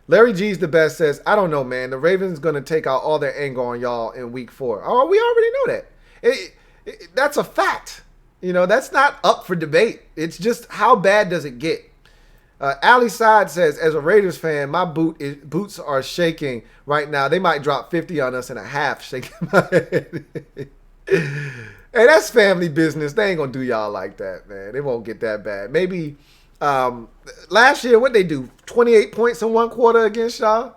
Larry G's the best says, I don't know, man. The Ravens going to take out all their anger on y'all in week 4. Oh, we already know that. That's a fact. That's not up for debate. It's just how bad does it get? Ali Side says, as a Raiders fan, my boots are shaking right now. They might drop 50 on us in a half, shaking my head. Hey, that's family business. They ain't going to do y'all like that, man. It won't get that bad. Maybe last year, what'd they do? 28 points in one quarter against y'all?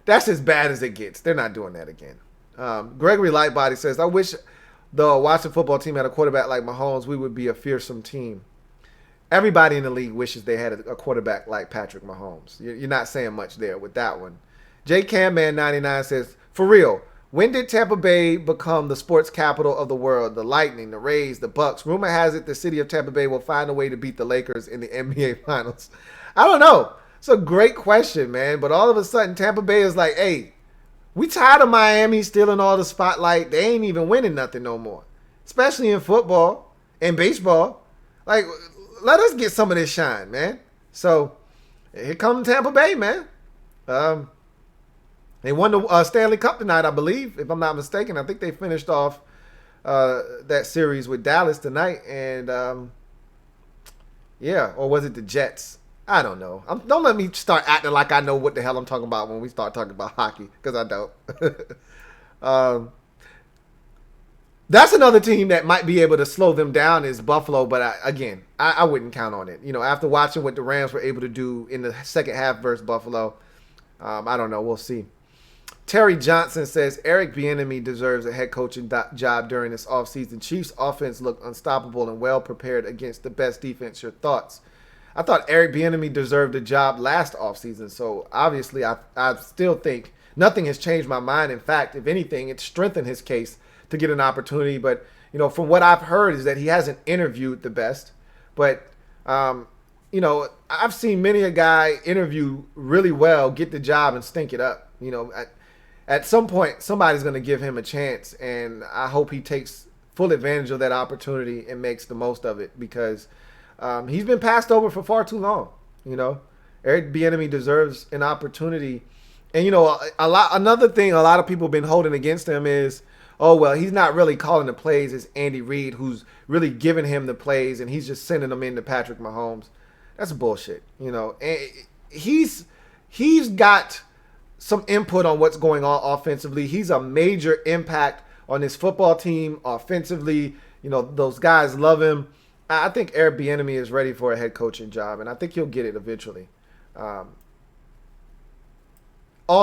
That's as bad as it gets. They're not doing that again. Gregory Lightbody says, I wish the Washington football team had a quarterback like Mahomes. We would be a fearsome team. Everybody in the league wishes they had a quarterback like Patrick Mahomes. You're not saying much there with that one. J Camman 99 says, for real, when did Tampa Bay become the sports capital of the world? The Lightning, the Rays, the Bucks. Rumor has it the city of Tampa Bay will find a way to beat the Lakers in the NBA Finals. I don't know. It's a great question, man. But all of a sudden, Tampa Bay is like, hey, we tired of Miami stealing all the spotlight. They ain't even winning nothing no more, especially in football and baseball. Like, let us get some of this shine, man. So here comes Tampa Bay, man. They won the Stanley Cup tonight, I believe, if I'm not mistaken. I think they finished off that series with Dallas tonight. And, or was it the Jets? I don't know. Don't let me start acting like I know what the hell I'm talking about when we start talking about hockey, because I don't. That's another team that might be able to slow them down is Buffalo, but I wouldn't count on it. After watching what the Rams were able to do in the second half versus Buffalo, I don't know. We'll see. Terry Johnson says, Eric Bieniemy deserves a head coaching job during this offseason. Chiefs offense looked unstoppable and well prepared against the best defense. Your thoughts? I thought Eric Bieniemy deserved a job last offseason, so obviously I still think nothing has changed my mind. In fact, if anything, it strengthened his case to get an opportunity. But, from what I've heard is that he hasn't interviewed the best. But, I've seen many a guy interview really well, get the job, and stink it up. At some point, somebody's going to give him a chance, and I hope he takes full advantage of that opportunity and makes the most of it, because he's been passed over for far too long. Eric Bieniemy deserves an opportunity. And, another thing a lot of people have been holding against him is, oh, well, he's not really calling the plays. It's Andy Reid who's really giving him the plays, and he's just sending them into Patrick Mahomes. That's bullshit. And he's got some input on what's going on offensively. He's a major impact on this football team offensively. Those guys love him. I think Eric Bieniemy is ready for a head coaching job, and I think he'll get it eventually. All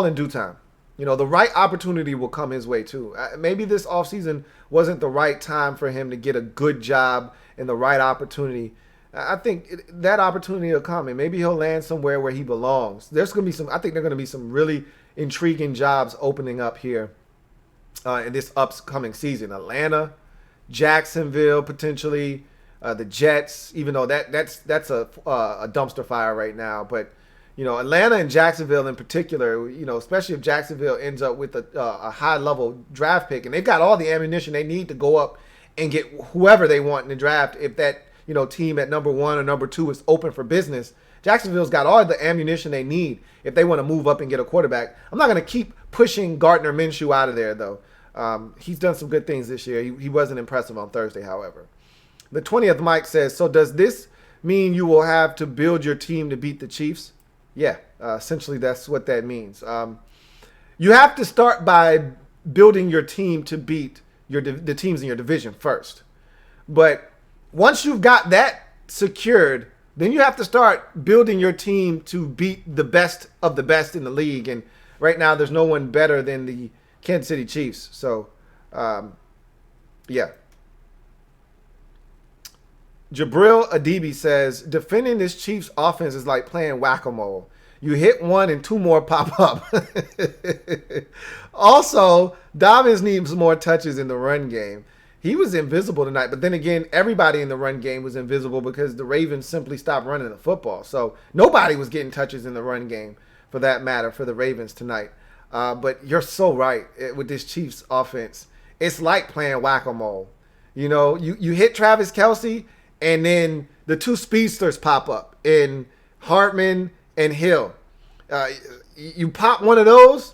in due time. The right opportunity will come his way too. Maybe this offseason wasn't the right time for him to get a good job and the right opportunity. I think that opportunity will come, and maybe he'll land somewhere where he belongs. I think there are going to be some really intriguing jobs opening up here in this upcoming season. Atlanta, Jacksonville, potentially the Jets, even though that's a dumpster fire right now. But Atlanta and Jacksonville in particular, especially if Jacksonville ends up with a high-level draft pick, and they've got all the ammunition they need to go up and get whoever they want in the draft. If that team at number 1 or number 2 is open for business, Jacksonville's got all the ammunition they need if they want to move up and get a quarterback. I'm not going to keep pushing Gardner Minshew out of there, though. He's done some good things this year. He wasn't impressive on Thursday, however. The 20th Mike says, so does this mean you will have to build your team to beat the Chiefs? Yeah, essentially that's what that means. You have to start by building your team to beat the teams in your division first. But once you've got that secured, then you have to start building your team to beat the best of the best in the league. And right now there's no one better than the Kansas City Chiefs. So, yeah. Jabril Adibi says, defending this Chiefs offense is like playing whack-a-mole. You hit one and two more pop up. Also, Dobbins needs more touches in the run game. He was invisible tonight, but then again, everybody in the run game was invisible because the Ravens simply stopped running the football. So nobody was getting touches in the run game, for that matter, for the Ravens tonight. But you're so right with this Chiefs offense. It's like playing whack-a-mole. You know, you hit Travis Kelce, and then the two speedsters pop up in Hartman and Hill. You pop one of those,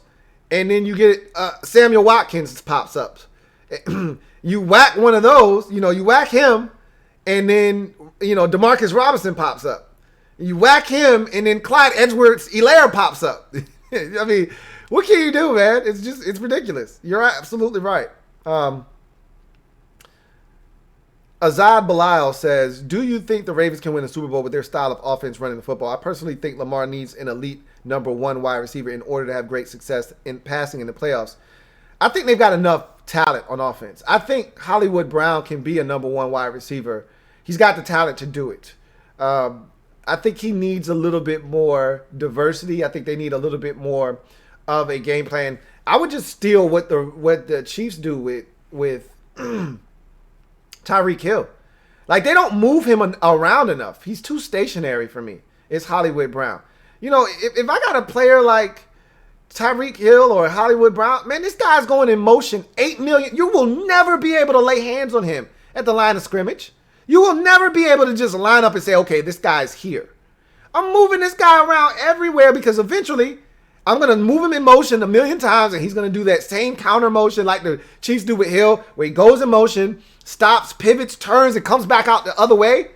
and then you get Samuel Watkins pops up. You whack one of those, you whack him, and then, Demarcus Robinson pops up. You whack him, and then Clyde Edwards-Helaire pops up. I mean, what can you do, man? It's ridiculous. You're absolutely right. Azad Belial says, do you think the Ravens can win the Super Bowl with their style of offense running the football? I personally think Lamar needs an elite number one wide receiver in order to have great success in passing in the playoffs. I think they've got enough talent on offense. I think Hollywood Brown can be a number one wide receiver. He's got the talent to do it. I think he needs a little bit more diversity. I think they need a little bit more of a game plan. I would just steal what the Chiefs do with Tyreek Hill. Like, they don't move him around enough. He's too stationary for me. It's Hollywood Brown. If I got a player like Tyreek Hill or Hollywood Brown, man, this guy's going in motion 8 million. You will never be able to lay hands on him at the line of scrimmage. You will never be able to just line up and say, okay, this guy's here. I'm moving this guy around everywhere because eventually I'm going to move him in motion a million times, and he's going to do that same counter motion like the Chiefs do with Hill, where he goes in motion, stops, pivots, turns, and comes back out the other way.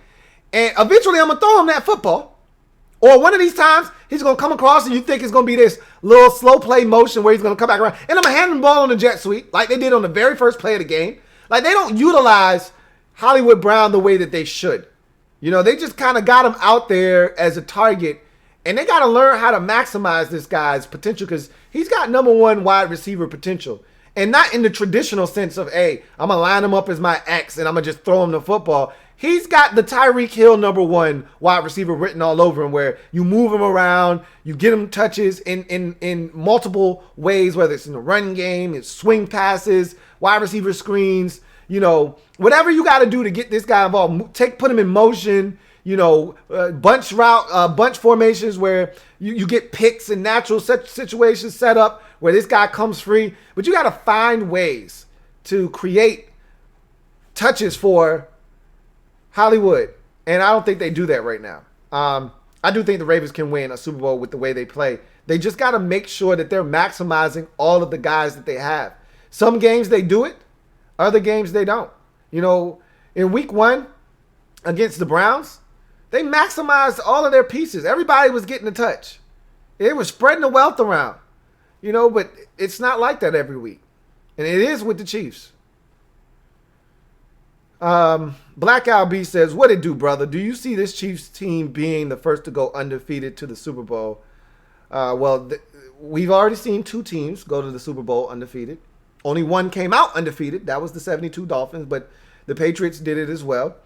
And eventually I'm going to throw him that football. Or one of these times, he's going to come across and you think it's going to be this little slow play motion where he's going to come back around. And I'm going to hand him the ball on the jet sweep like they did on the very first play of the game. Like, they don't utilize Hollywood Brown the way that they should. They just kind of got him out there as a target. And they got to learn how to maximize this guy's potential because he's got number one wide receiver potential. And not in the traditional sense of, hey, I'm going to line him up as my X and I'm going to just throw him the football. He's got the Tyreek Hill number one wide receiver written all over him, where you move him around, you get him touches in multiple ways, whether it's in the run game, it's swing passes, wide receiver screens, whatever you got to do to get this guy involved. Put him in motion, bunch route, bunch formations where you get picks and natural situations set up where this guy comes free. But you got to find ways to create touches for Hollywood, and I don't think they do that right now. I do think the Ravens can win a Super Bowl with the way they play. They just got to make sure that they're maximizing all of the guys that they have. Some games they do it, other games they don't. In week 1 against the Browns, they maximized all of their pieces. Everybody was getting a touch. They were spreading the wealth around. But it's not like that every week. And it is with the Chiefs. Black Owl B says, what it do, brother? Do you see this Chiefs team being the first to go undefeated to the Super Bowl? We've already seen 2 teams go to the Super Bowl undefeated. Only one came out undefeated. That was the 72 Dolphins, but the Patriots did it as well.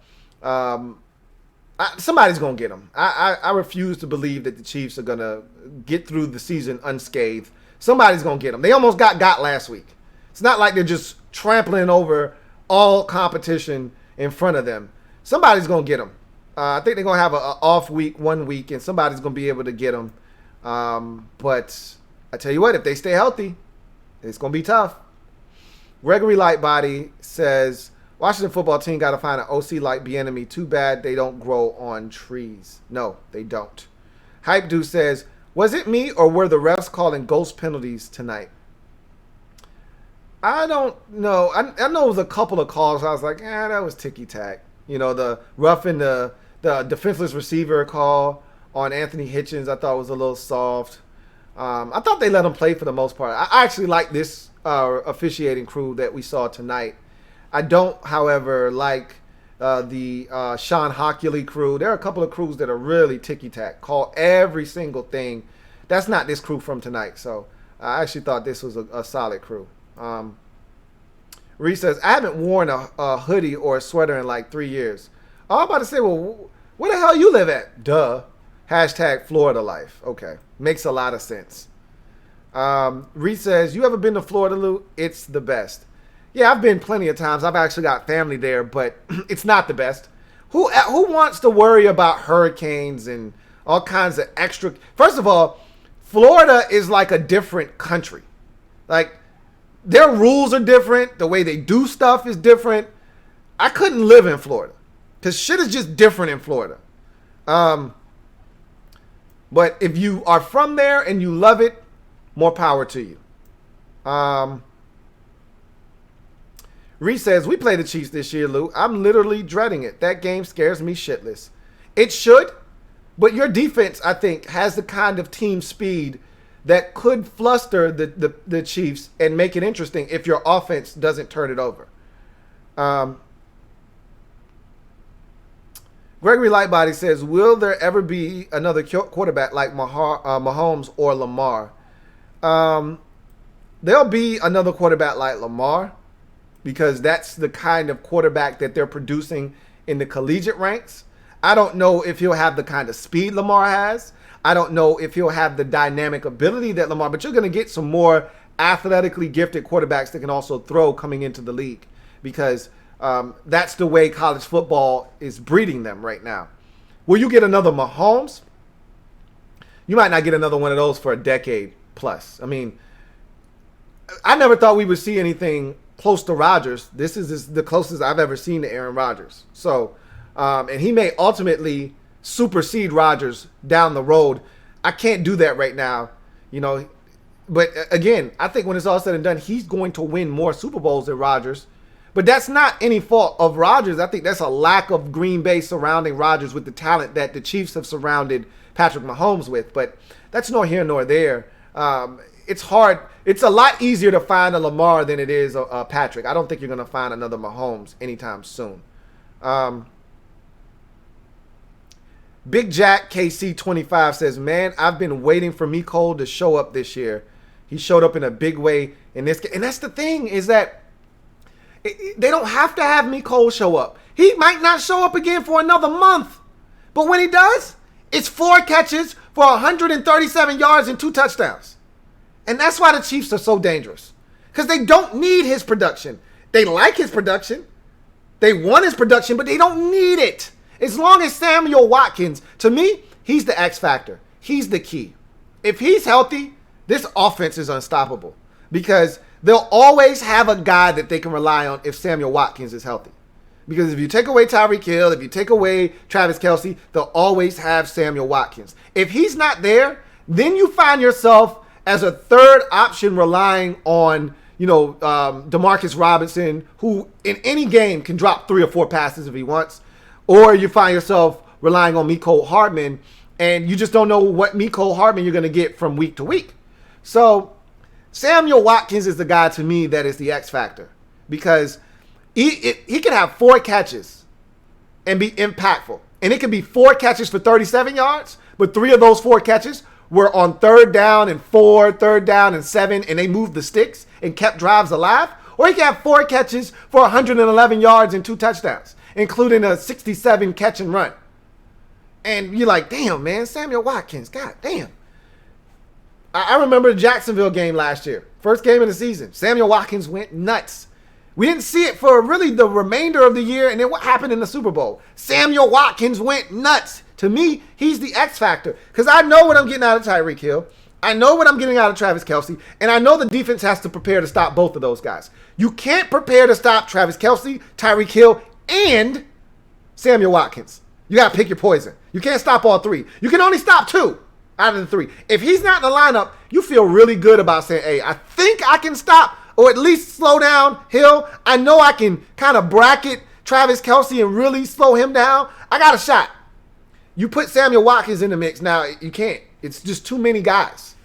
Somebody's going to get them. I refuse to believe that the Chiefs are going to get through the season unscathed. Somebody's going to get them. They almost got last week. It's not like they're just trampling over all competition in front of them. Somebody's going to get them. I think they're going to have an off week, 1 week, and somebody's going to be able to get them. But I tell you what, if they stay healthy, it's going to be tough. Gregory Lightbody says, Washington football team got to find an OC like Bieniemy. Too bad they don't grow on trees. No, they don't. Hype Dude says, was it me or were the refs calling ghost penalties tonight? I don't know. I know it was a couple of calls. I was like, that was ticky-tack. The roughing the defenseless receiver call on Anthony Hitchens, I thought was a little soft. I thought they let him play for the most part. I actually like this officiating crew that we saw tonight. I don't, however, like the Sean Hockley crew. There are a couple of crews that are really ticky-tack. Call every single thing. That's not this crew from tonight. So I actually thought this was a solid crew. Reese says, I haven't worn a hoodie or a sweater in like 3 years. Oh, I'm about to say, well, where the hell you live at? Duh. Hashtag Florida life. Okay. Makes a lot of sense. Reese says, you ever been to Florida, Lou? It's the best. Yeah, I've been plenty of times. I've actually got family there, but it's not the best. Who wants to worry about hurricanes and all kinds of extra? First of all, Florida is like a different country. Like, their rules are different. The way they do stuff is different. I couldn't live in Florida because shit is just different in Florida. But if you are from there and you love it, more power to you. Reese says, we play the Chiefs this year, Lou. I'm literally dreading it. That game scares me shitless. It should, but your defense, I think, has the kind of team speed that could fluster the Chiefs and make it interesting if your offense doesn't turn it over. Gregory Lightbody says, will there ever be another quarterback like Mahomes or Lamar? There'll be another quarterback like Lamar because that's the kind of quarterback that they're producing in the collegiate ranks. I don't know if he'll have the kind of speed Lamar has. I don't know if he'll have the dynamic ability that Lamar, but you're going to get some more athletically gifted quarterbacks that can also throw coming into the league because that's the way college football is breeding them right now. Will you get another Mahomes? You might not get another one of those for a decade plus. I mean, I never thought we would see anything close to Rodgers. This is the closest I've ever seen to Aaron Rodgers. So, and he may ultimately supersede Rodgers down the road. I can't do that right now, you know. But again, I think when it's all said and done, he's going to win more Super Bowls than Rodgers. But that's not any fault of Rodgers. I think that's a lack of Green Bay surrounding Rodgers with the talent that the Chiefs have surrounded Patrick Mahomes with. But that's nor here nor there. It's hard. It's a lot easier to find a Lamar than it is a Patrick. I don't think you're going to find another Mahomes anytime soon. Big Jack KC25 says, man, I've been waiting for Mecole to show up this year. He showed up in a big way in this game. And that's the thing is that they don't have to have Mecole show up. He might not show up again for another month. But when he does, it's 4 catches for 137 yards and 2 touchdowns. And that's why the Chiefs are so dangerous. Because they don't need his production. They like his production. They want his production, but they don't need it. As long as Samuel Watkins, to me, he's the X factor. He's the key. If he's healthy, this offense is unstoppable. Because they'll always have a guy that they can rely on if Samuel Watkins is healthy. Because if you take away Tyreek Hill, if you take away Travis Kelce, they'll always have Samuel Watkins. If he's not there, then you find yourself as a third option relying on, Demarcus Robinson, who in any game can drop 3 or 4 passes if he wants. Or you find yourself relying on Mecole Hardman, and you just don't know what Mecole Hardman you're going to get from week to week. So Samuel Watkins is the guy to me that is the X factor because he can have 4 catches and be impactful. And it could be 4 catches for 37 yards, but 3 of those 4 catches were on 3rd down and 4, 3rd down and 7, and they moved the sticks and kept drives alive. Or he can have 4 catches for 111 yards and 2 touchdowns, including a 67 catch and run. And you're like, damn, man, Samuel Watkins, god damn. I remember the Jacksonville game last year. First game of the season. Samuel Watkins went nuts. We didn't see it for really the remainder of the year. And then what happened in the Super Bowl? Samuel Watkins went nuts. To me, he's the X factor. Because I know what I'm getting out of Tyreek Hill. I know what I'm getting out of Travis Kelce. And I know the defense has to prepare to stop both of those guys. You can't prepare to stop Travis Kelce, Tyreek Hill, and Samuel Watkins. You got to pick your poison. You can't stop all 3. You can only stop 2 out of the 3. If he's not in the lineup, you feel really good about saying, hey, I think I can stop or at least slow down Hill. I know I can kind of bracket Travis Kelce and really slow him down. I got a shot. You put Samuel Watkins in the mix now, you can't. It's just too many guys.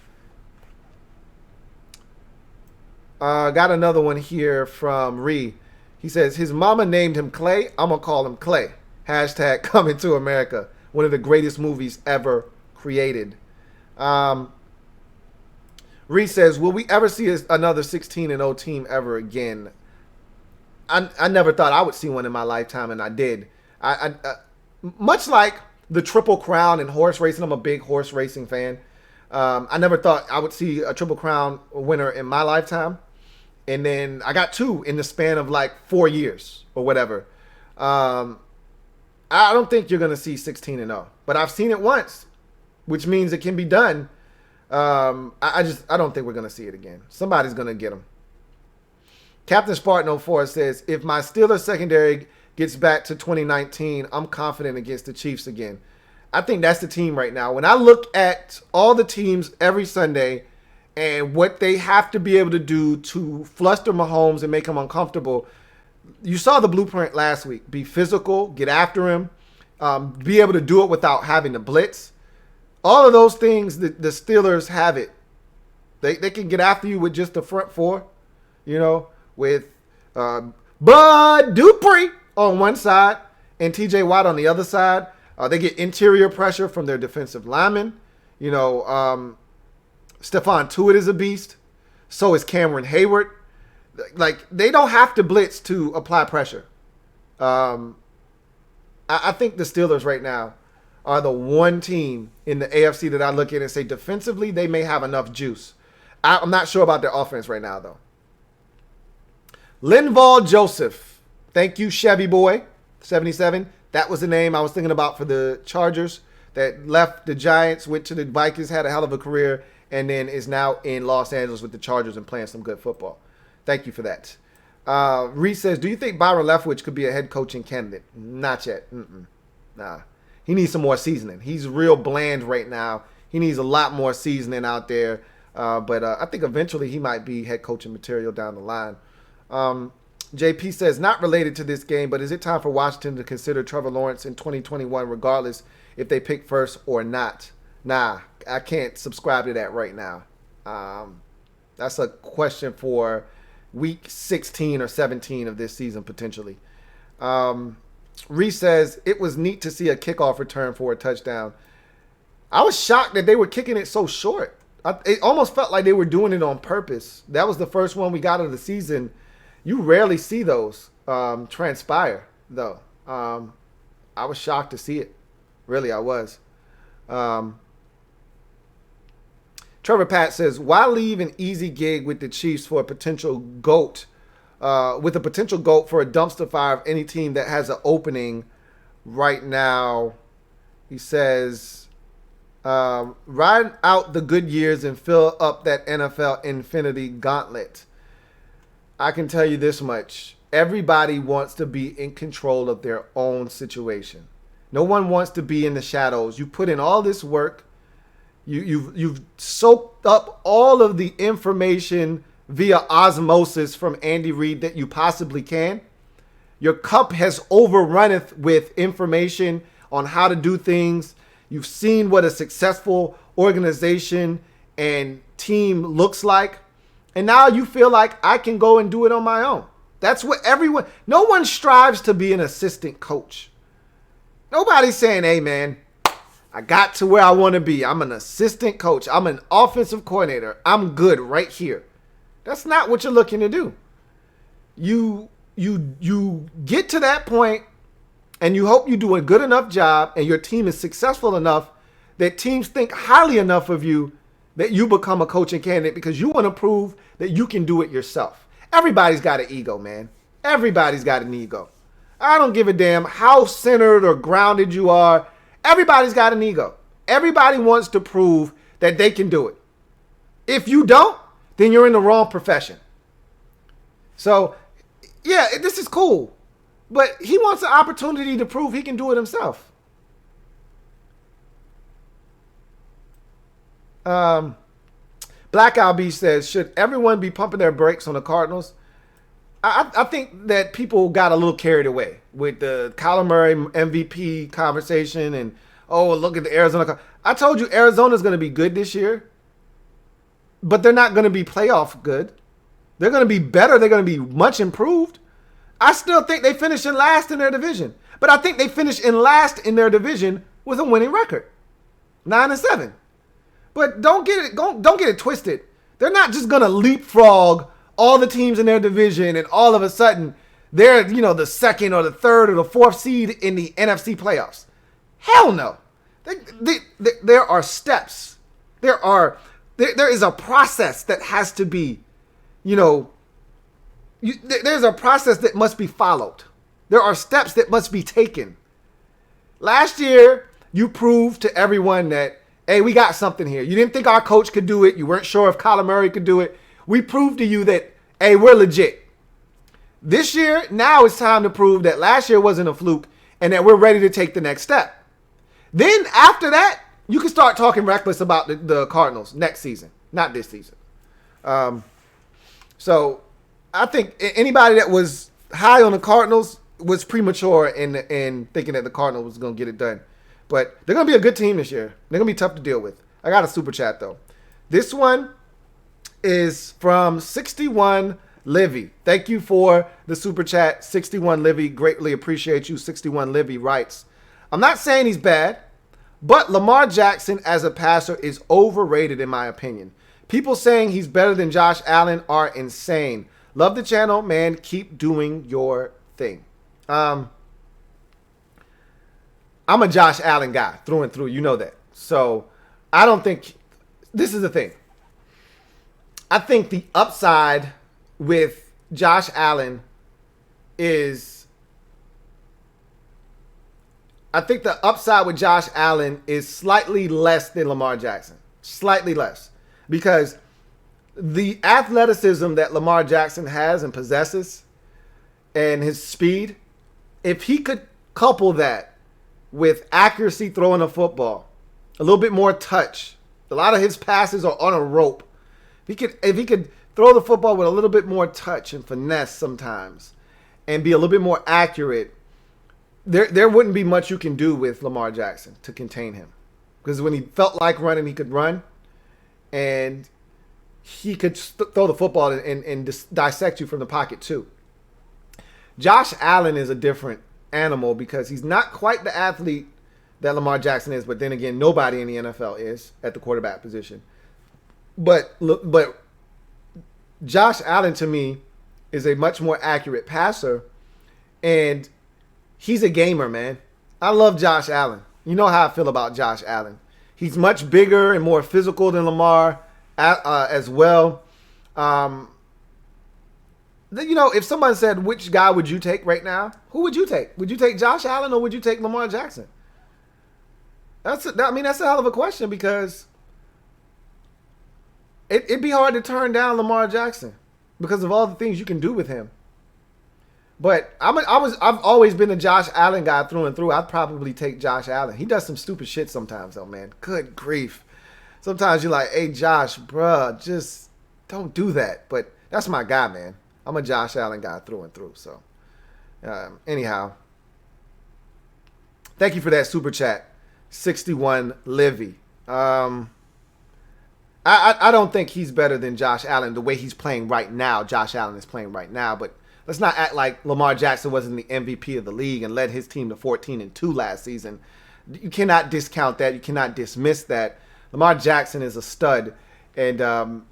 Got another one here from Ree. He says, his mama named him Clay. I'm going to call him Clay. Hashtag Coming to America. One of the greatest movies ever created. Reese says, will we ever see another 16-0 team ever again? I never thought I would see one in my lifetime, and I did. Much like the Triple Crown in horse racing, I'm a big horse racing fan. I never thought I would see a Triple Crown winner in my lifetime. And then I got 2 in the span of like 4 years or whatever. I don't think you're going to see 16-0. But I've seen it once, which means it can be done. I don't think we're going to see it again. Somebody's going to get them. Captain Spartan 04 says, if my Steelers secondary gets back to 2019, I'm confident against the Chiefs again. I think that's the team right now. When I look at all the teams every Sunday and what they have to be able to do to fluster Mahomes and make him uncomfortable, you saw the blueprint last week. Be physical, get after him, be able to do it without having to blitz. All of those things, the Steelers have it. They can get after you with just the front four, with Bud Dupree on one side and TJ Watt on the other side. They get interior pressure from their defensive linemen. Stephon Tuitt is a beast. So is Cameron Hayward. Like, they don't have to blitz to apply pressure. I think the Steelers right now are the one team in the AFC that I look at and say defensively they may have enough juice. I'm not sure about their offense right now, though. Linval Joseph. Thank you, Chevy Boy. 77. That was the name I was thinking about for the Chargers that left the Giants, went to the Vikings, had a hell of a career, and then is now in Los Angeles with the Chargers and playing some good football. Thank you for that. Reese says, do you think Byron Leftwich could be a head coaching candidate? Not yet. Nah. He needs some more seasoning. He's real bland right now. He needs a lot more seasoning out there. But I think eventually he might be head coaching material down the line. JP says, not related to this game, but is it time for Washington to consider Trevor Lawrence in 2021 regardless if they pick first or not? Nah, I can't subscribe to that right now. That's a question for week 16 or 17 of this season potentially. Reese says, it was neat to see a kickoff return for a touchdown. I was shocked that they were kicking it so short. It almost felt like they were doing it on purpose. That was the first one we got of the season. You rarely see those transpire, though. I was shocked to see it. Really, I was. Trevor Pat says, why leave an easy gig with the Chiefs for a potential GOAT, with a potential GOAT for a dumpster fire of any team that has an opening right now? He says, ride out the good years and fill up that NFL infinity gauntlet. I can tell you this much. Everybody wants to be in control of their own situation. No one wants to be in the shadows. You put in all this work. You've soaked up all of the information via osmosis from Andy Reid that you possibly can. Your cup has overrunneth with information on how to do things. You've seen what a successful organization and team looks like. And now you feel like I can go and do it on my own. That's what no one strives to be an assistant coach. Nobody's saying, hey, man, I got to where I want to be. I'm an assistant coach. I'm an offensive coordinator. I'm good right here. That's not what you're looking to do. You get to that point and you hope you do a good enough job and your team is successful enough that teams think highly enough of you that you become a coaching candidate because you want to prove that you can do it yourself. Everybody's got an ego, man. Everybody's got an ego. I don't give a damn how centered or grounded you are. Everybody's got an ego. Everybody wants to prove that they can do it. If you don't, then you're in the wrong profession. So, yeah, this is cool. But he wants an opportunity to prove he can do it himself. Black LB says, should everyone be pumping their brakes on the Cardinals? I think that people got a little carried away with the Kyler Murray MVP conversation and, oh, look at the Arizona. I told you Arizona's going to be good this year, but they're not going to be playoff good. They're going to be better. They're going to be much improved. I still think they finish in last in their division, but I think they finish in last in their division with a winning record, 9-7. But don't get it twisted. They're not just going to leapfrog all the teams in their division and all of a sudden they're, the second or the third or the fourth seed in the NFC playoffs. Hell no. There are steps. There is a process that has to be, there's a process that must be followed. There are steps that must be taken. Last year, you proved to everyone that, hey, we got something here. You didn't think our coach could do it. You weren't sure if Kyler Murray could do it. We proved to you that, hey, we're legit. This year, now it's time to prove that last year wasn't a fluke and that we're ready to take the next step. Then after that, you can start talking reckless about the Cardinals next season, not this season. So I think anybody that was high on the Cardinals was premature in thinking that the Cardinals was going to get it done. But they're going to be a good team this year. They're going to be tough to deal with. I got a super chat, though. This one is from 61 Livy. Thank you for the super chat, 61 Livy. Greatly appreciate you. 61 Livy writes, I'm not saying he's bad, but Lamar Jackson as a passer is overrated in my opinion. People saying he's better than Josh Allen are insane. Love the channel, man. Keep doing your thing. I'm a Josh Allen guy through and through. You know that. So I don't think this is the thing. I think the upside with Josh Allen is slightly less than Lamar Jackson. Slightly less. Because the athleticism that Lamar Jackson has and possesses and his speed, if he could couple that with accuracy throwing a football, a little bit more touch, a lot of his passes are on a rope. If he could throw the football with a little bit more touch and finesse sometimes and be a little bit more accurate, there wouldn't be much you can do with Lamar Jackson to contain him. Because when he felt like running, he could run. And he could throw the football and dissect you from the pocket too. Josh Allen is a different animal because he's not quite the athlete that Lamar Jackson is. But then again, nobody in the NFL is at the quarterback position. But Josh Allen, to me, is a much more accurate passer. And he's a gamer, man. I love Josh Allen. You know how I feel about Josh Allen. He's much bigger and more physical than Lamar as well. If someone said, which guy would you take right now? Who would you take? Would you take Josh Allen or would you take Lamar Jackson? That's a hell of a question because it'd be hard to turn down Lamar Jackson because of all the things you can do with him. But I've always been a Josh Allen guy through and through. I'd probably take Josh Allen. He does some stupid shit sometimes, though, man. Good grief. Sometimes you're like, hey, Josh, bruh, just don't do that. But that's my guy, man. I'm a Josh Allen guy through and through. So, anyhow, thank you for that super chat, 61 Livy. I don't think he's better than Josh Allen the way he's playing right now. Josh Allen is playing right now, but let's not act like Lamar Jackson wasn't the MVP of the league and led his team to 14-2 last season. You cannot discount that. You cannot dismiss that. Lamar Jackson is a stud, and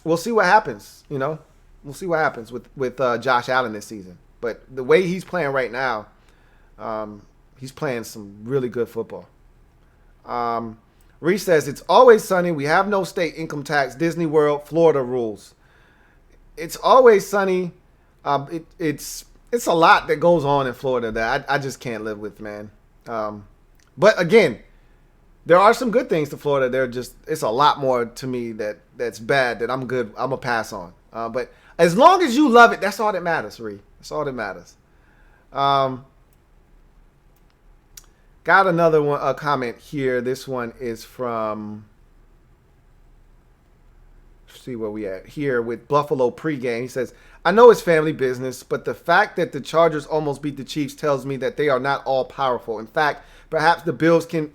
we'll see what happens. We'll see what happens with Josh Allen this season. But the way he's playing right now, he's playing some really good football. Reese says, it's always sunny. We have no state income tax. Disney World, Florida rules. It's always sunny. It's a lot that goes on in Florida that I just can't live with, man. But again, there are some good things to Florida. It's a lot more to me that's bad that I'm good. I'm gonna pass on. But as long as you love it, that's all that matters, Ree. That's all that matters. Got another one, a comment here. This one is from, let's see where we at here with Buffalo pregame. He says, I know it's family business, but the fact that the Chargers almost beat the Chiefs tells me that they are not all powerful. In fact, perhaps the Bills can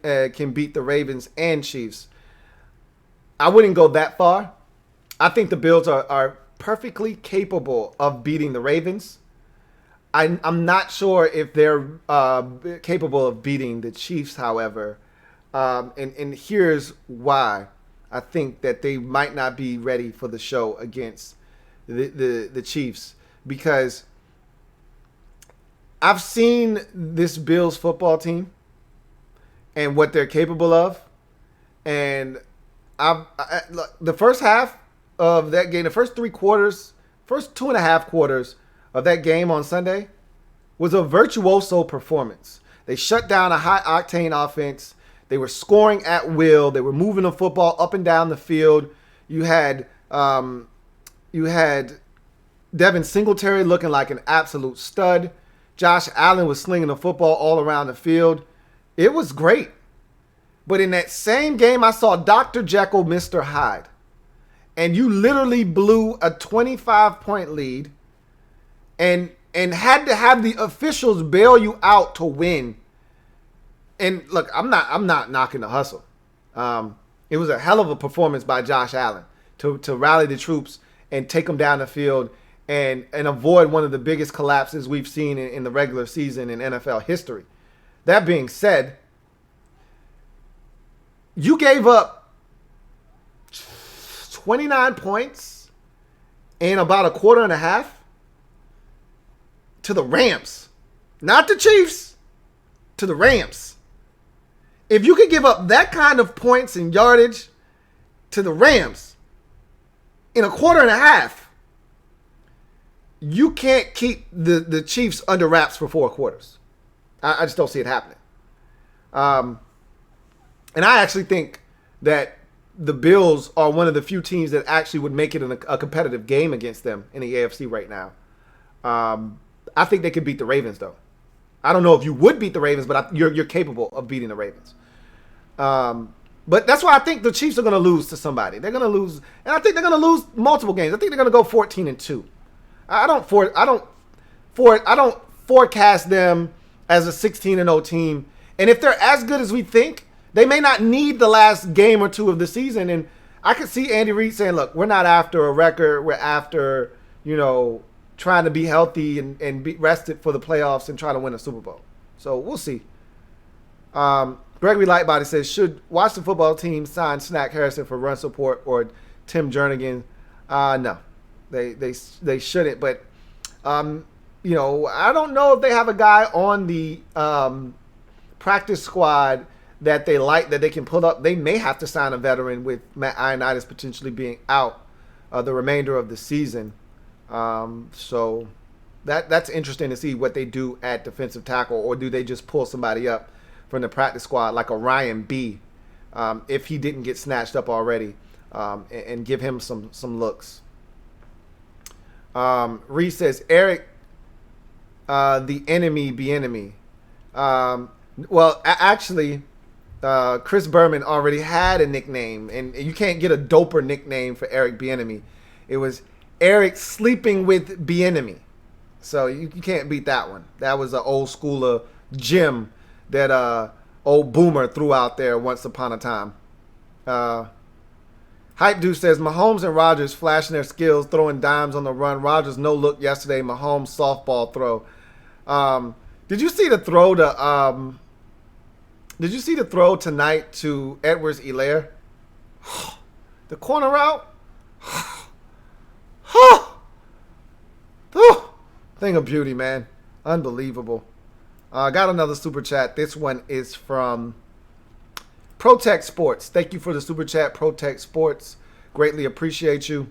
beat the Ravens and Chiefs. I wouldn't go that far. I think the Bills are perfectly capable of beating the Ravens. I'm not sure if they're capable of beating the Chiefs, however. And here's why. I think that they might not be ready for the show against the Chiefs, because I've seen this Bills football team and what they're capable of, and the first half of that game, the first 3 quarters, first 2.5 quarters of that game on Sunday was a virtuoso performance. They shut down a high-octane offense. They were scoring at will. They were moving the football up and down the field. You had Devin Singletary looking like an absolute stud. Josh Allen was slinging the football all around the field. It was great. But in that same game, I saw Dr. Jekyll, Mr. Hyde. And you literally blew a 25-point lead and had to have the officials bail you out to win. And look, I'm not knocking the hustle. It was a hell of a performance by Josh Allen to rally the troops and take them down the field and avoid one of the biggest collapses we've seen in the regular season in NFL history. That being said, you gave up 29 points in about a quarter and a half to the Rams. Not the Chiefs, to the Rams. If you could give up that kind of points and yardage to the Rams in a quarter and a half, you can't keep the Chiefs under wraps for 4 quarters. I just don't see it happening. And I actually think that the Bills are one of the few teams that actually would make it a competitive game against them in the AFC right now. I think they could beat the Ravens, though. I don't know if you would beat the Ravens, but you're capable of beating the Ravens. But that's why I think the Chiefs are going to lose to somebody. They're going to lose, and I think they're going to lose multiple games. I think they're going to go 14-2. I don't forecast them as a 16-0 team. And if they're as good as we think, they may not need the last game or two of the season. And I could see Andy Reid saying, look, we're not after a record. We're after, trying to be healthy and be rested for the playoffs and try to win a Super Bowl. So we'll see. Gregory Lightbody says, should Washington football team sign Snack Harrison for run support or Tim Jernigan? No, they shouldn't. But, I don't know if they have a guy on the practice squad that they like, that they can pull up. They may have to sign a veteran with Matt Ioannidis potentially being out the remainder of the season. So that's interesting to see what they do at defensive tackle, or do they just pull somebody up from the practice squad like a Ryan B, if he didn't get snatched up already, and give him some looks. Reese says, Eric, the enemy be enemy. Actually, Chris Berman already had a nickname, and you can't get a doper nickname for Eric Bieniemy. It was Eric sleeping with Bieniemy. So you can't beat that one. That was an old schooler gem that old Boomer threw out there once upon a time. Hype Dude says, Mahomes and Rodgers flashing their skills, throwing dimes on the run. Rodgers no look yesterday. Mahomes softball throw. Did you see the throw to Did you see the throw tonight to Edwards-Helaire? The corner route? Thing of beauty, man. Unbelievable. I got another super chat. This one is from Protect Sports. Thank you for the super chat, Protect Sports. Greatly appreciate you.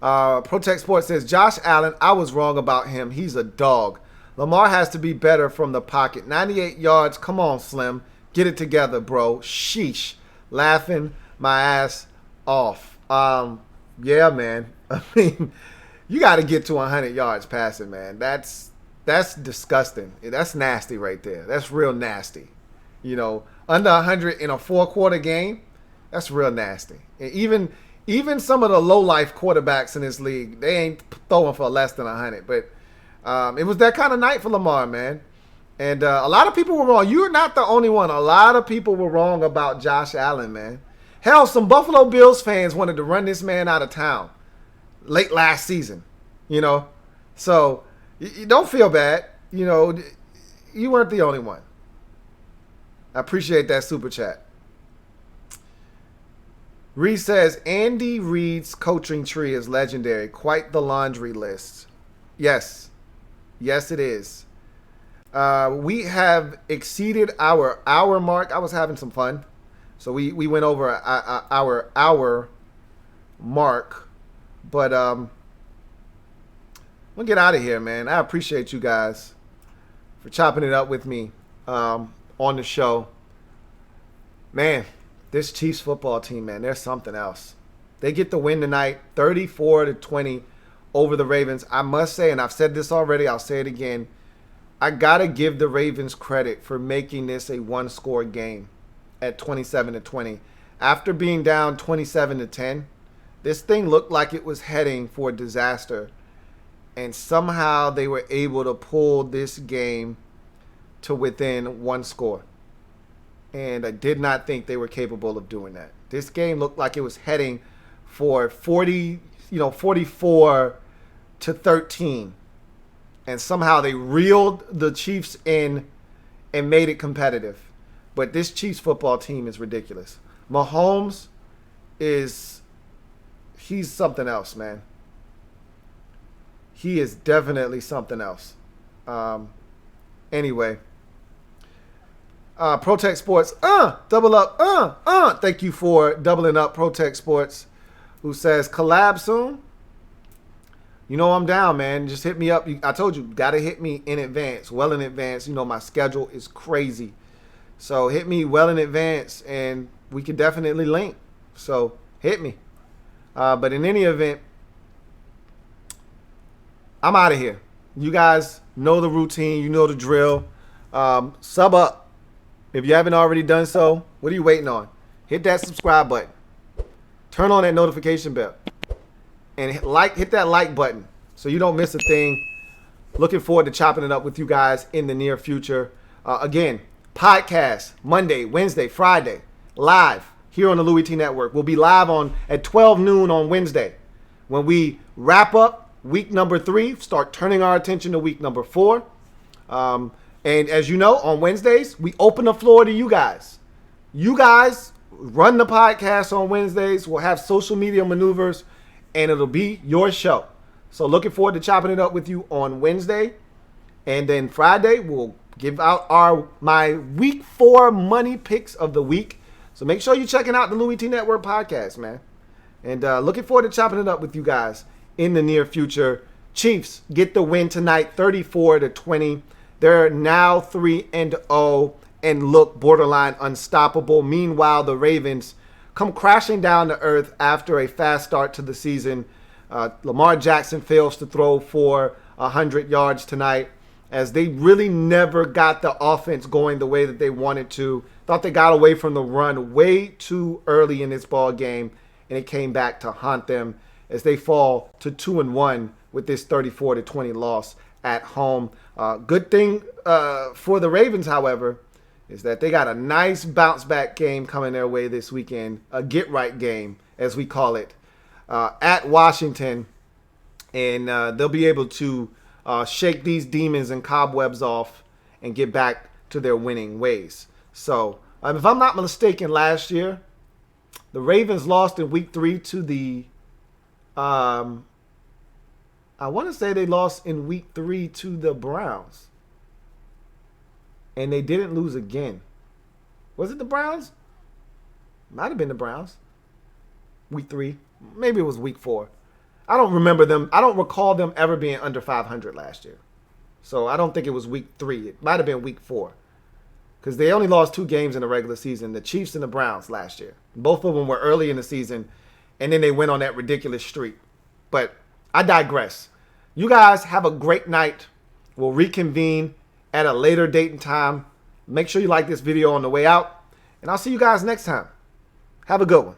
Protect Sports says, Josh Allen, I was wrong about him. He's a dog. Lamar has to be better from the pocket. 98 yards. Come on, Slim. Get it together, bro. Sheesh. Laughing my ass off. Yeah, man. I mean, you got to get to 100 yards passing, man. That's disgusting. That's nasty right there. That's real nasty. Under 100 in a 4-quarter game, that's real nasty. And even some of the low-life quarterbacks in this league, they ain't throwing for less than 100. But it was that kind of night for Lamar, man. And a lot of people were wrong. You're not the only one. A lot of people were wrong about Josh Allen, man. Hell, some Buffalo Bills fans wanted to run this man out of town late last season, So you don't feel bad. You weren't the only one. I appreciate that super chat. Reed says, Andy Reid's coaching tree is legendary. Quite the laundry list. Yes. Yes, it is. We have exceeded our hour mark. I was having some fun. So we went over our hour mark. But we'll get out of here, man. I appreciate you guys for chopping it up with me on the show. Man, this Chiefs football team, man, they're something else. They get the win tonight, 34-20 over the Ravens. I must say, and I've said this already, I'll say it again, I got to give the Ravens credit for making this a one-score game at 27-20. After being down 27-10, this thing looked like it was heading for disaster. And somehow they were able to pull this game to within one score. And I did not think they were capable of doing that. This game looked like it was heading for 44-13. And somehow they reeled the Chiefs in and made it competitive. But this Chiefs football team is ridiculous. Mahomes he's something else, man. He is definitely something else. Anyway. Protect Sports, double up, thank you for doubling up, Protect Sports, who says, collab soon? You know I'm down, man. Just hit me up. I told you, got to hit me in advance, well in advance. You know my schedule is crazy. So hit me well in advance, and we can definitely link. So hit me. But in any event, I'm out of here. You guys know the routine. You know the drill. Sub up. If you haven't already done so, what are you waiting on? Hit that subscribe button. Turn on that notification bell. And hit that like button so you don't miss a thing. Looking forward to chopping it up with you guys in the near future. Again, podcast Monday, Wednesday, Friday, live here on the Louie T Network. We'll be live at 12 noon on Wednesday. When we wrap up week number 3, start turning our attention to week number 4. And as you know, on Wednesdays, we open the floor to you guys. You guys run the podcast on Wednesdays. We'll have social media maneuvers, and it'll be your show. So looking forward to chopping it up with you on Wednesday. And then Friday, we'll give out my week 4 money picks of the week. So make sure you're checking out the Louie T Network podcast, man. And looking forward to chopping it up with you guys in the near future. Chiefs get the win tonight, 34-20. They're now 3-0 and look borderline unstoppable. Meanwhile, the Ravens come crashing down to earth after a fast start to the season. Lamar Jackson fails to throw for 100 yards tonight, as they really never got the offense going the way that they wanted to. Thought they got away from the run way too early in this ball game, and it came back to haunt them as they fall to 2-1 with this 34-20 loss at home. Good thing for the Ravens, however, is that they got a nice bounce back game coming their way this weekend, a get right game, as we call it, at Washington, and they'll be able to shake these demons and cobwebs off and get back to their winning ways. So, if I'm not mistaken, last year the Ravens lost in week 3 to the I want to say they lost in week 3 to the Browns. And they didn't lose again. Was it the Browns? Might have been the Browns. Week 3. Maybe it was week 4. I don't remember them. I don't recall them ever being under 500 last year. So I don't think it was week 3. It might have been week 4. Because they only lost 2 games in the regular season, the Chiefs and the Browns last year. Both of them were early in the season, and then they went on that ridiculous streak. But I digress. You guys have a great night. We'll reconvene at a later date and time. Make sure you like this video on the way out, and I'll see you guys next time. Have a good one.